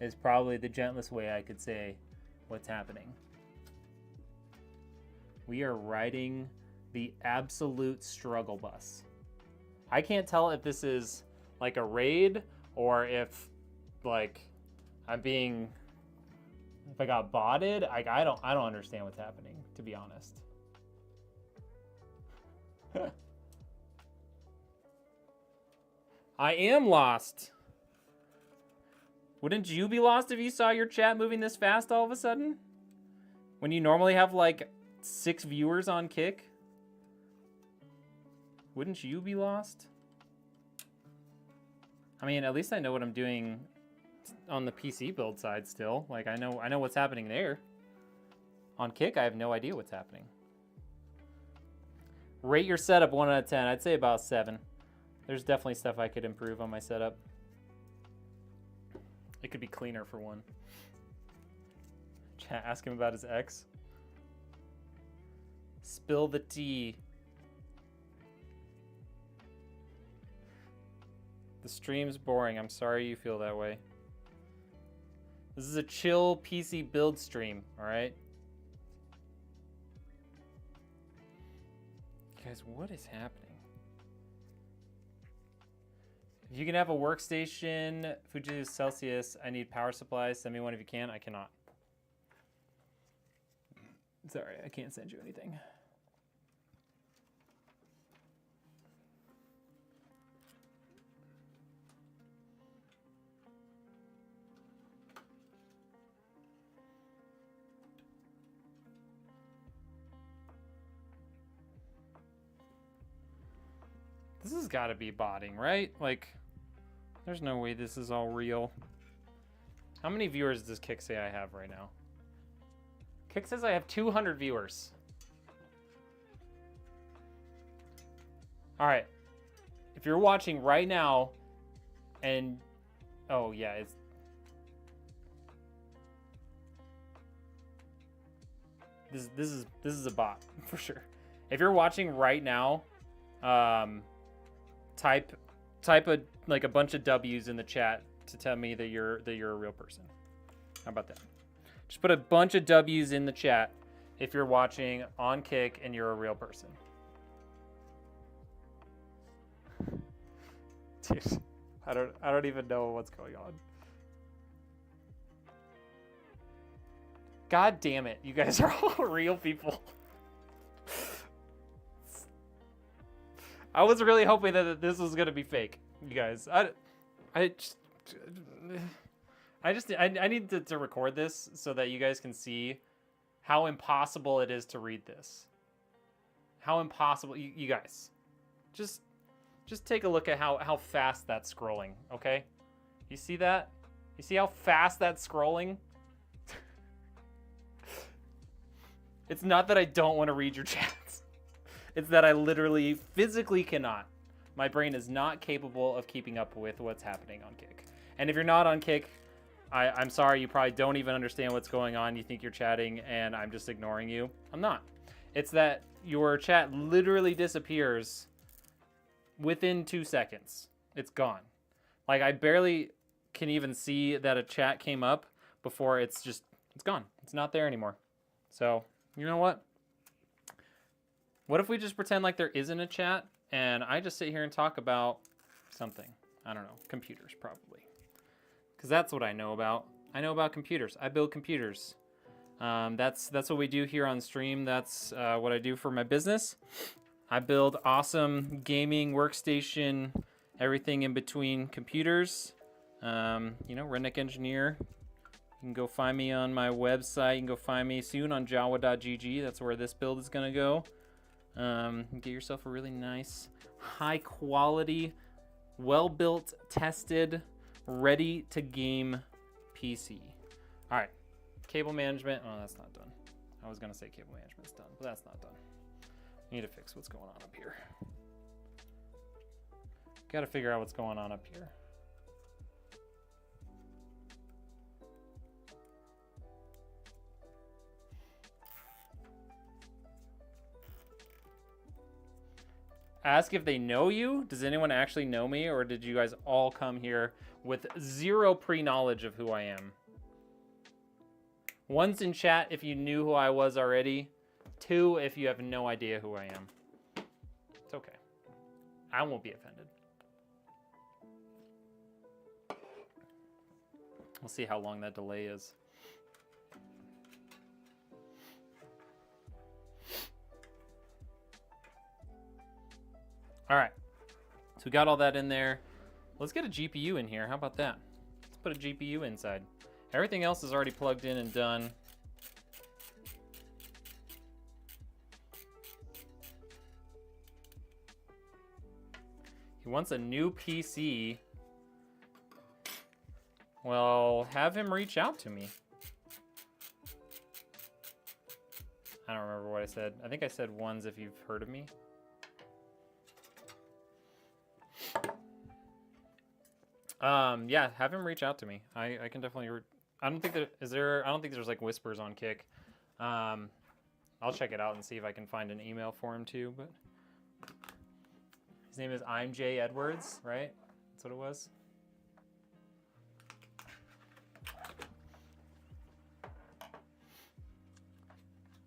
Is probably the gentlest way I could say what's happening. We are riding the absolute struggle bus. I can't tell if this is like a raid or if, like, I'm being, if I got botted, I don't understand what's happening, to be honest. I am lost. Wouldn't you be lost if you saw your chat moving this fast all of a sudden? When you normally have like 6 viewers on Kick? Wouldn't you be lost? I mean, at least I know what I'm doing on the PC build side still. Like I know what's happening there. On Kick, I have no idea what's happening. Rate your setup 1 out of 10. I'd say about 7. There's definitely stuff I could improve on my setup. It could be cleaner for one. Chat, ask him about his ex. Spill the tea. The stream's boring. I'm sorry you feel that way. This is a chill PC build stream, all right? Guys, what is happening? If you can have a workstation, Fujitsu Celsius, I need power supply. Send me one if you can. I cannot. Sorry, I can't send you anything. This has got to be botting, right? Like, there's no way this is all real. How many viewers does Kick say I have right now? Kick says I have 200 viewers. All right. If you're watching right now and... Oh, yeah, it's... This is a bot, for sure. If you're watching right now... type like a bunch of W's in the chat to tell me that you're a real person. How about that? Just put a bunch of W's in the chat if you're watching on Kick and you're a real person. Dude, I don't even know what's going on. God damn it, you guys are all real people. I was really hoping that this was gonna be fake, you guys. I need to record this so that you guys can see how impossible it is to read this. How impossible, you guys. Just take a look at how fast that's scrolling, okay? You see that? You see how fast that's scrolling? It's not that I don't want to read your chats. It's that I literally physically cannot. My brain is not capable of keeping up with what's happening on Kick. And if you're not on Kick, I'm sorry, you probably don't even understand what's going on. You think you're chatting and I'm just ignoring you. I'm not. It's that your chat literally disappears within 2 seconds. It's gone. Like I barely can even see that a chat came up before it's gone. It's not there anymore. So, you know what? What if we just pretend like there isn't a chat and I just sit here and talk about something? I don't know, computers probably. Because that's what I know about. I know about computers. I build computers. That's what we do here on stream. That's what I do for my business. I build awesome gaming workstation, everything in between computers. You know, Redneck Engineer. You can go find me on my website. You can go find me soon on jawa.gg. That's where this build is going to go. Get yourself a really nice, high quality, well built, tested, ready to game PC. All right, cable management. Oh, that's not done. I was gonna say cable management's done, but that's not done. Need to fix what's going on up here. Got to figure out what's going on up here. Ask if they know you. Does anyone actually know me, or did you guys all come here with zero pre-knowledge of who I am? One's in chat if you knew who I was already. 2 if you have no idea who I am. It's okay. I won't be offended. We'll see how long that delay is. All right, so we got all that in there. Let's get a GPU in here. How about that? Let's put a GPU inside. Everything else is already plugged in and done. He wants a new PC. Well, have him reach out to me. I don't remember what I said. I think I said ones if you've heard of me. Yeah, have him reach out to me. I can definitely. I don't think that is there. I don't think there's like whispers on Kick. I'll check it out and see if I can find an email for him too. But his name is I'm Jay Edwards, right? That's what it was.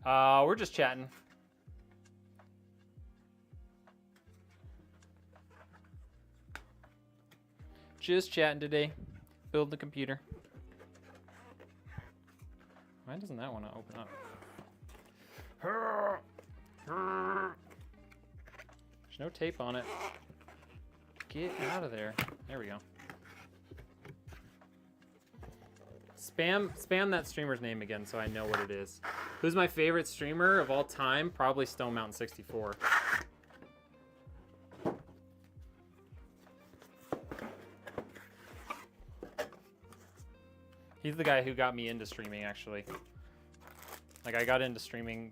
We're just chatting. Just chatting today. Build the computer. Why doesn't that want to open up? There's no tape on it. Get out of there. There we go. Spam that streamer's name again so I know what it is. Who's my favorite streamer of all time? Probably Stone Mountain 64. He's the guy who got me into streaming, actually. Like, I got into streaming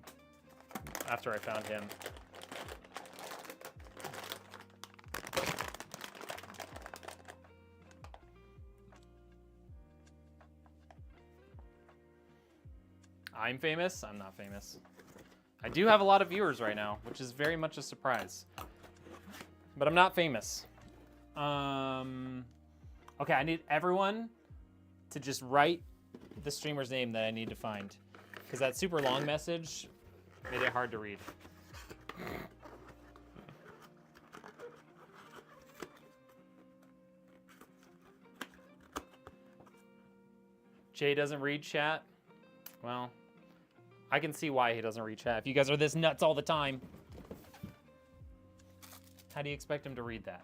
after I found him. I'm famous? I'm not famous. I do have a lot of viewers right now, which is very much a surprise. But I'm not famous. Okay, I need everyone to just write the streamer's name that I need to find. Because that super long message made it hard to read. Jay doesn't read chat. Well, I can see why he doesn't read chat. If you guys are this nuts all the time, how do you expect him to read that?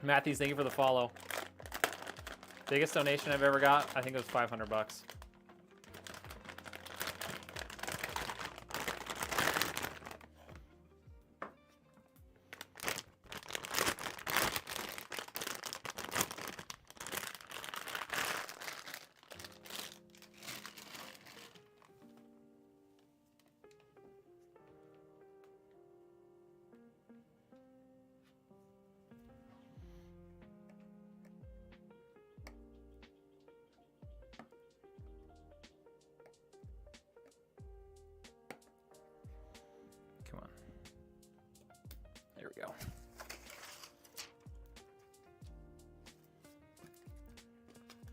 Matthews, thank you for the follow. Biggest donation I've ever got, I think it was 500 bucks.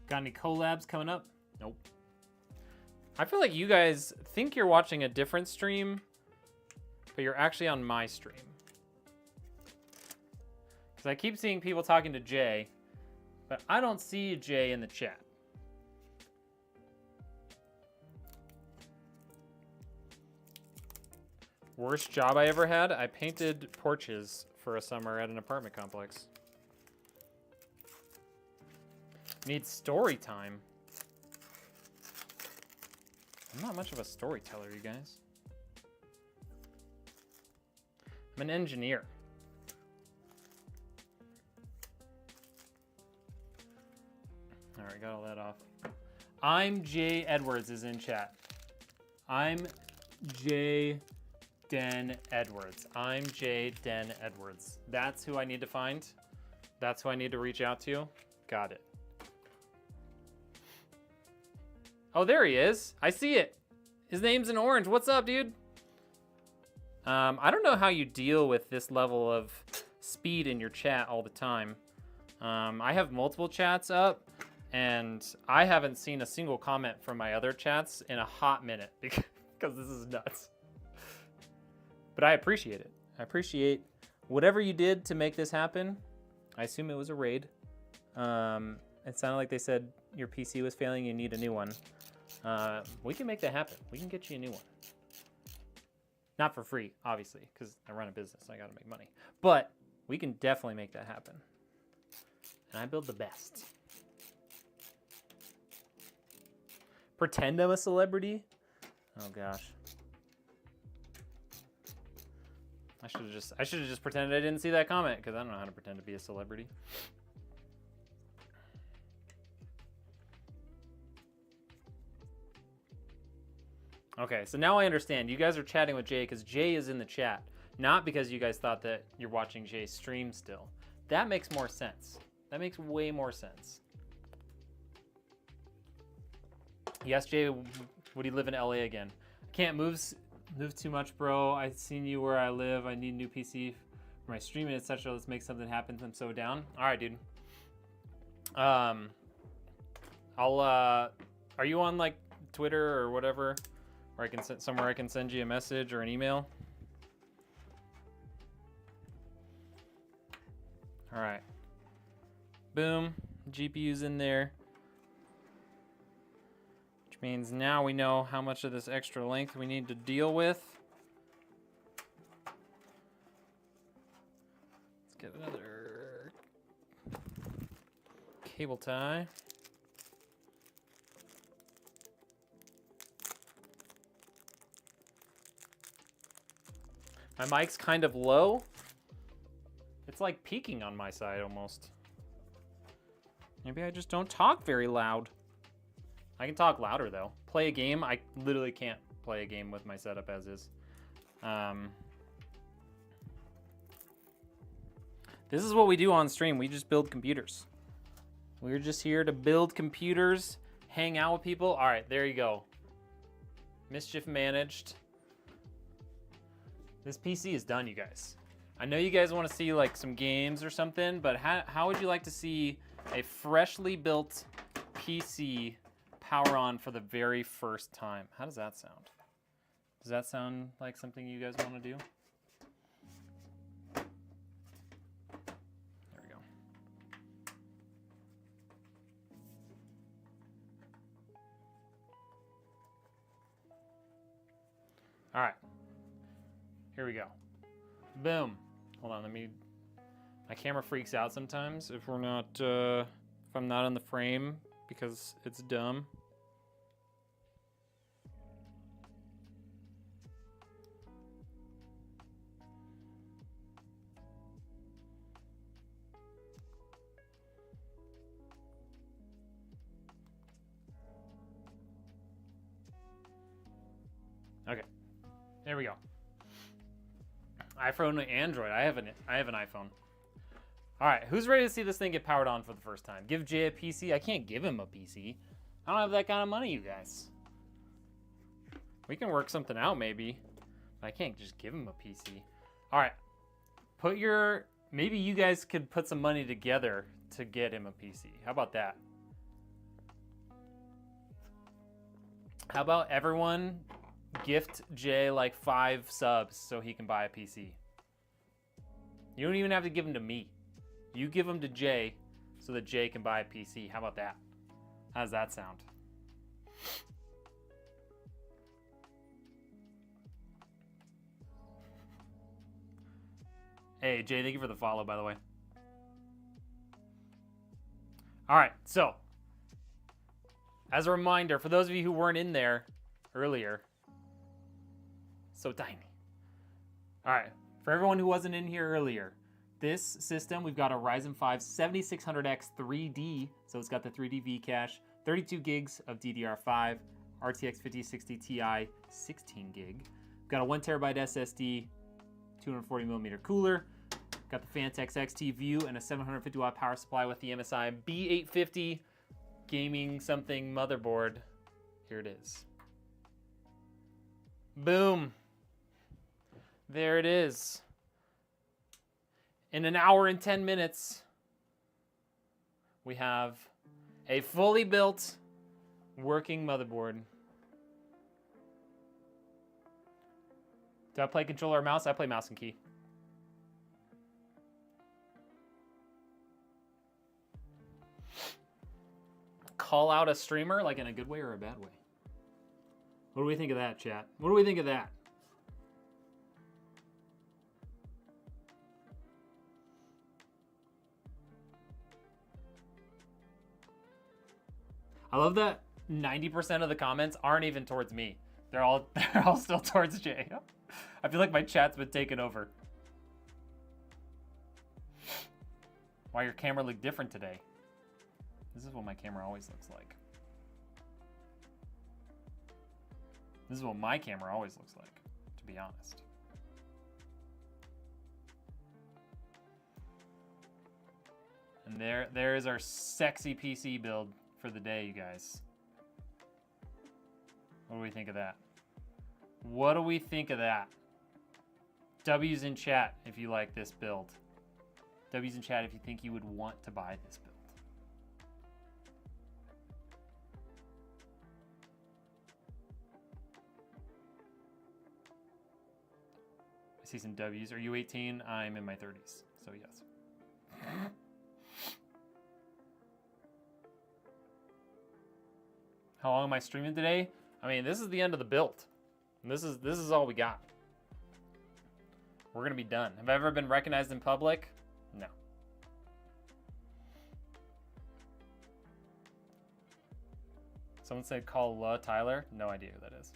Got any collabs coming up? Nope. I feel like you guys think you're watching a different stream, but you're actually on my stream. Because I keep seeing people talking to Jay, but I don't see Jay in the chat. Worst job I ever had? I painted porches for a summer at an apartment complex. Need story time. I'm not much of a storyteller, you guys. I'm an engineer. All right, got all that off. I'm Jay Edwards is in chat. I'm Jay Den Edwards. I'm Jay Den Edwards. That's who I need to find. That's who I need to reach out to. Got it. Oh, there he is. I see it. His name's in orange. What's up, dude? I don't know how you deal with this level of speed in your chat all the time. I have multiple chats up, and I haven't seen a single comment from my other chats in a hot minute because this is nuts. But I appreciate it. I appreciate whatever you did to make this happen. I assume it was a raid. It sounded like they said your PC was failing, you need a new one. We can make that happen. We can get you a new one. Not for free, obviously, because I run a business. I got to make money. But we can definitely make that happen. And I build the best. Pretend I'm a celebrity? Oh, gosh. I should have just pretended I didn't see that comment, because I don't know how to pretend to be a celebrity. Okay, so now I understand. You guys are chatting with Jay because Jay is in the chat, not because you guys thought that you're watching Jay's stream still. That makes more sense. That makes way more sense. Yes, Jay, would he live in LA again? Can't move too much, bro. I've seen you where I live. I need a new PC for my streaming, etc. Let's make something happen. I'm so down. All right, dude. Are you on like Twitter or whatever? Or I can send somewhere I can send you a message or an email. All right. Boom. GPU's in there. Which means now we know how much of this extra length we need to deal with. Let's get another cable tie. My mic's kind of low. It's like peaking on my side almost. Maybe I just don't talk very loud. I can talk louder though. Play a game, I literally can't play a game with my setup as is. This is what we do on stream. We just build computers. We're just here to build computers, hang out with people. All right, there you go. Mischief managed. This PC is done, you guys. I know you guys want to see like some games or something, but how would you like to see a freshly built PC power on for the very first time? How does that sound? Does that sound like something you guys want to do? There we go. All right. Here we go. Boom. Hold on, my camera freaks out sometimes if we're not, if I'm not in the frame because it's dumb. Okay, there we go. iPhone and Android. I have an iPhone. All right, who's ready to see this thing get powered on for the first time? Give Jay a PC. I can't give him a PC. I don't have that kind of money, you guys. We can work something out maybe, but I can't just give him a PC. All right, maybe you guys could put some money together to get him a PC. How about that? How about everyone gift Jay like 5 subs so he can buy a PC? You don't even have to give them to me. You give them to Jay so that Jay can buy a PC. How about that? How does that sound? Hey, Jay, thank you for the follow, by the way. All right, so as a reminder, for those of you who weren't in there earlier, so tiny. All right, for everyone who wasn't in here earlier, this system, we've got a Ryzen 5 7600X 3D, so it's got the 3D V cache, 32 gigs of DDR5, RTX 5060 Ti, 16 gig. We've got a 1 terabyte SSD, 240 millimeter cooler. Got the Fantex XT View and a 750 watt power supply with the MSI B850 gaming something motherboard. Here it is. Boom. There it is. In an hour and 10 minutes, we have a fully built working motherboard. Do I play controller or mouse? I play mouse and key. Call out a streamer, like in a good way or a bad way? What do we think of that, chat? What do we think of that? I love that 90% of the comments aren't even towards me. They're all still towards Jay. I feel like my chat's been taken over. Why your camera look different today? This is what my camera always looks like. This is what my camera always looks like, to be honest. And there is our sexy PC build for the day, you guys. What do we think of that? What do we think of that? W's in chat if you like this build. W's in chat if you think you would want to buy this build. I see some W's. Are you 18? I'm in my 30s, so yes. How long am I streaming today? I mean, this is the end of the build. And this is all we got. We're gonna be done. Have I ever been recognized in public? No. Someone said call Tyler. No idea who that is.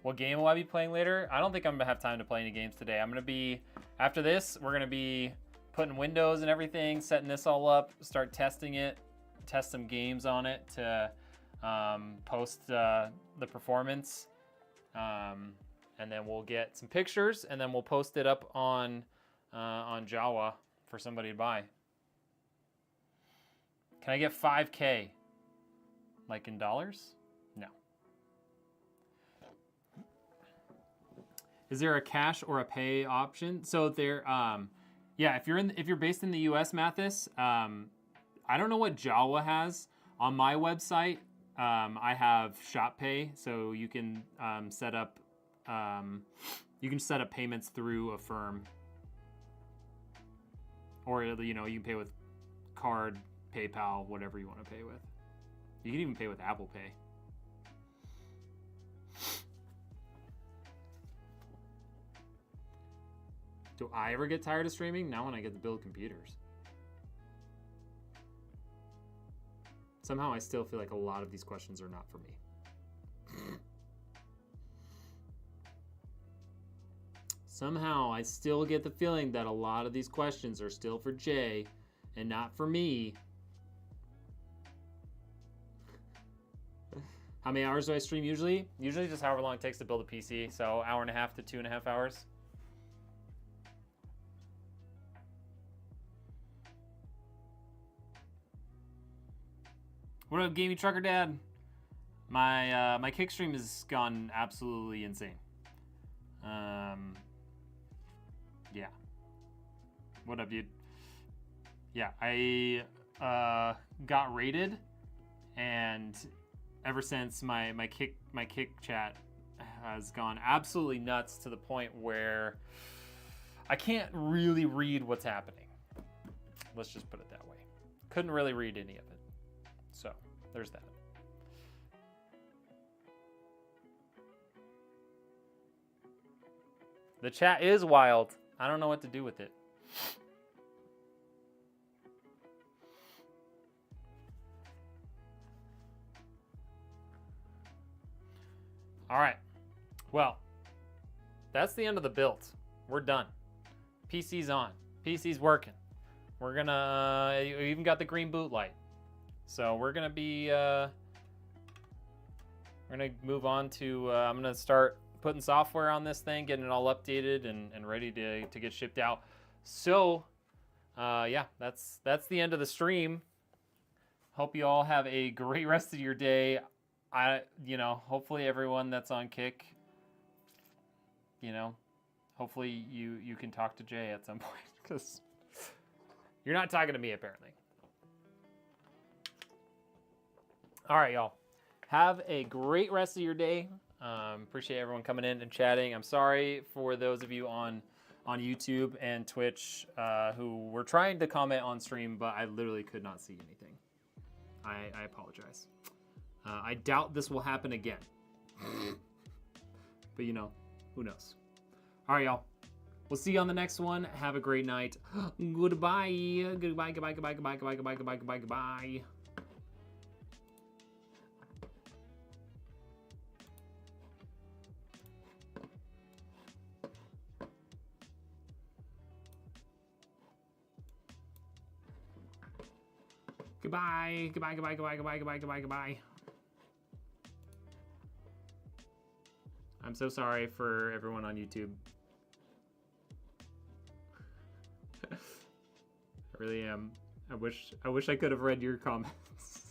What game will I be playing later? I don't think I'm gonna have time to play any games today. I'm gonna be, after this, we're gonna be putting windows and everything, setting this all up, start testing it, test some games on it to post the performance. And then we'll get some pictures and then we'll post it up on Jawa for somebody to buy. Can I get 5K? Like in dollars? No. Is there a cash or a pay option? So there, yeah, if you're based in the US, Mathis, I don't know what Jawa has. On my website, I have Shop Pay, so you can set up payments through a firm, or you can pay with card, PayPal, whatever you want to pay with. You can even pay with Apple Pay. Do I ever get tired of streaming? Not when I get to build computers. Somehow I still feel like a lot of these questions are not for me. Somehow I still get the feeling that a lot of these questions are still for Jay and not for me. How many hours do I stream usually? Usually just however long it takes to build a PC. So hour and a half to 2.5 hours. What up, Gamey Trucker Dad? My kick stream has gone absolutely insane. Yeah. What up, dude? Yeah, I got raided, and ever since my kick chat has gone absolutely nuts to the point where I can't really read what's happening. Let's just put it that way. Couldn't really read any of it. So, there's that. The chat is wild. I don't know what to do with it. All right. Well, that's the end of the build. We're done. PC's on. PC's working. We're gonna, we even got the green boot light. So we're gonna be, we're gonna move on to, I'm gonna start putting software on this thing, getting it all updated and ready to get shipped out. So, yeah, that's the end of the stream. Hope you all have a great rest of your day. Hopefully everyone that's on Kick, hopefully you can talk to Jay at some point, because you're not talking to me apparently. All right, y'all. Have a great rest of your day. Appreciate everyone coming in and chatting. I'm sorry for those of you on YouTube and Twitch who were trying to comment on stream, but I literally could not see anything. I apologize. I doubt this will happen again. But you know, who knows? All right, y'all. We'll see you on the next one. Have a great night. Goodbye. Goodbye, goodbye, goodbye, goodbye, goodbye, goodbye, goodbye, goodbye, goodbye. Goodbye, goodbye, goodbye, goodbye, goodbye, goodbye, goodbye, goodbye. I'm so sorry for everyone on YouTube. I really am. I wish I could have read your comments.